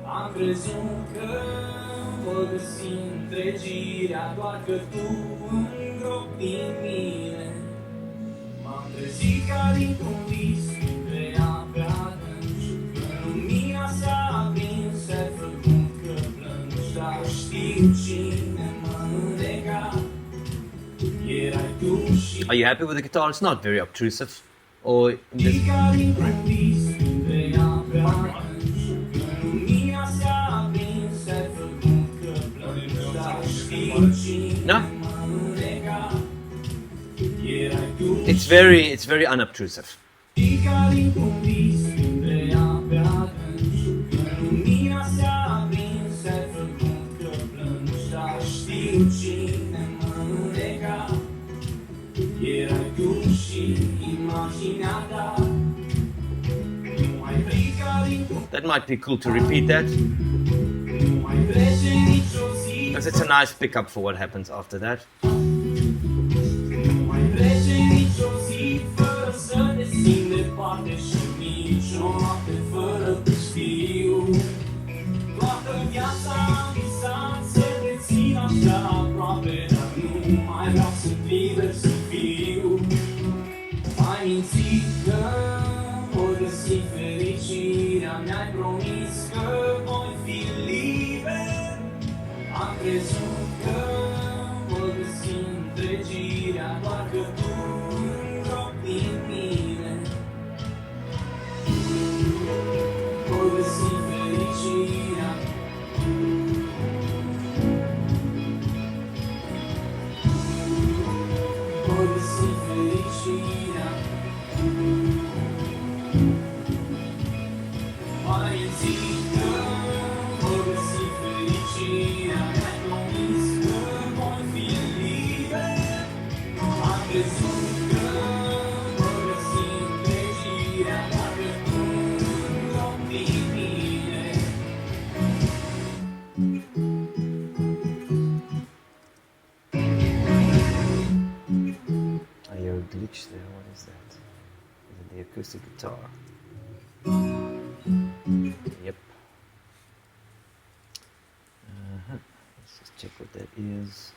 Am crezut că voi găsi întregirea, doar că tu îngropi din mine. M-am trezit ca dintr-un vis, între ape adânci, că lumina s-a aprins, ai făcut că plângi, dar știu cine mă înlega. Erai tu și Are you happy with the guitar? It's not very obtrusive. Or this, ca dintr-un vis, între ape adânci, că lumina s-a aprins, ai făcut că plângi, dar știu cine No? mă înlega. Erai tu it's very unobtrusive. Ca dintr-un vis, între ape adânci, că lumina s-a aprins, ai făcut că plângi, dar știu cine mă înlega. Erai tu și imaginea ta. Nu mai frica dintr-un, That might be cool to repeat that, nu mai trece nicio zi. because it's a nice pickup for what happens after that. Nu mai trece nicio zi fără să te simți departe și nicio noapte fără pustiu. Toată viața am visat să te țin așa aproape, dar nu mai vreau să liber să fiu. Ai mințit că voi găsi fericirea, mi-ai promis că voi fi liber. Am crezut că voi găsi întregirea, doar că tu îngropi din mine. Voi găsi fericirea. Voi găsi fericirea. Mai mințit că voi găsi fericirea, mi-ai promis că voi fi liber. Am crezut că voi găsi întregirea, doar că tu îngropi din mine. I hear a glitch there. What is that? Is it the acoustic guitar? Yep. Let's just check what that is.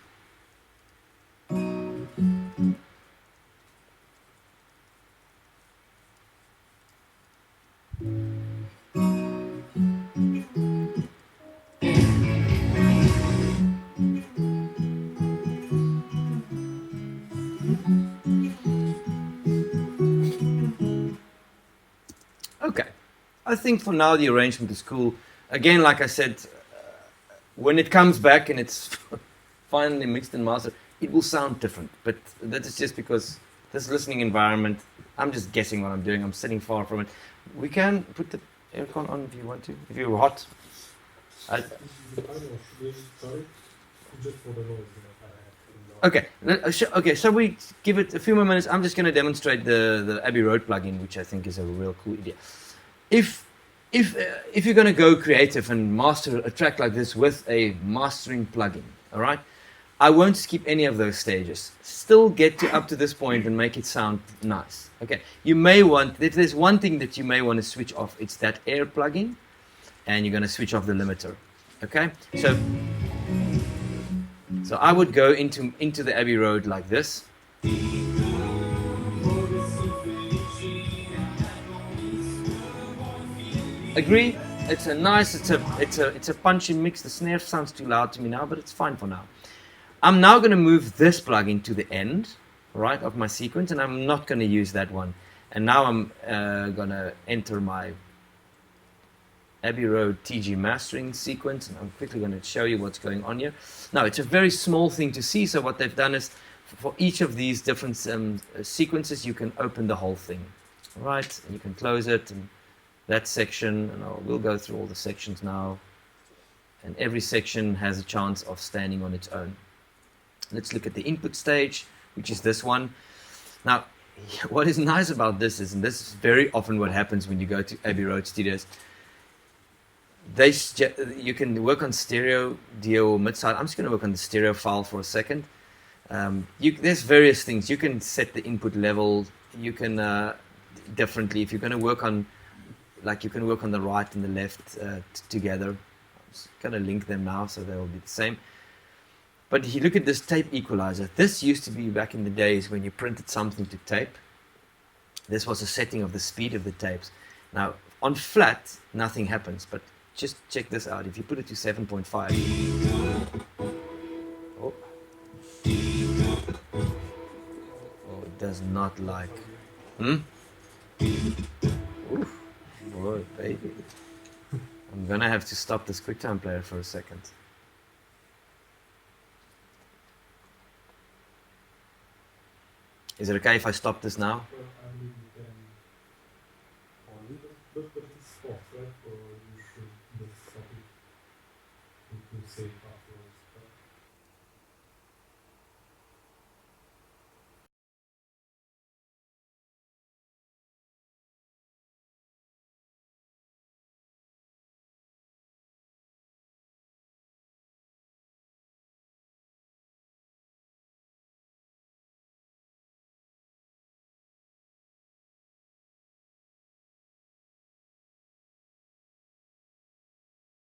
Okay, I think for now the arrangement is cool. Again, like I said, when it comes back and it's finally mixed and mastered, it will sound different. But that is just because this listening environment, I'm just guessing what I'm doing. I'm sitting far from it. We can put the aircon on if you want to, if you're hot. Okay, okay. So we give it a few more minutes. I'm just going to demonstrate the Abbey Road plugin, which I think is a real cool idea. If you're going to go creative and master a track like this with a mastering plugin, all right, I won't skip any of those stages. Still get to up to this point and make it sound nice. Okay, you may want, if there's one thing that you may want to switch off, it's that air plugin, and you're going to switch off the limiter. Okay, so I would go into the Abbey Road like this. Agree? It's a nice, it's a punchy mix. The snare sounds too loud to me now, but it's fine for now. I'm now going to move this plugin to the end, right, of my sequence, and I'm not going to use that one. And now I'm going to enter my Abbey Road TG mastering sequence, and I'm quickly going to show you what's going on here. Now, it's a very small thing to see, so what they've done is, for each of these different sequences, you can open the whole thing, right? And you can close it, and that section, and we'll go through all the sections now, and every section has a chance of standing on its own. Let's look at the input stage, which is this one. Now, what is nice about this is, and this is very often what happens when you go to Abbey Road Studios, you can work on stereo, DO, or mid-side. I'm just going to work on the stereo file for a second. There's various things. You can set the input level. You can differently. If you're going to work on, like you can work on the right and the left together. I'm just going to link them now so they will be the same. But if you look at this tape equalizer, this used to be back in the days when you printed something to tape. This was a setting of the speed of the tapes. Now, on flat, nothing happens, but just check this out. If you put it to 7.5, oh, it does not like. Oof, boy, baby. I'm gonna have to stop this QuickTime player for a second. Is it okay if I stop this now? But it's off, right? Or you should just stop it to save afterwards.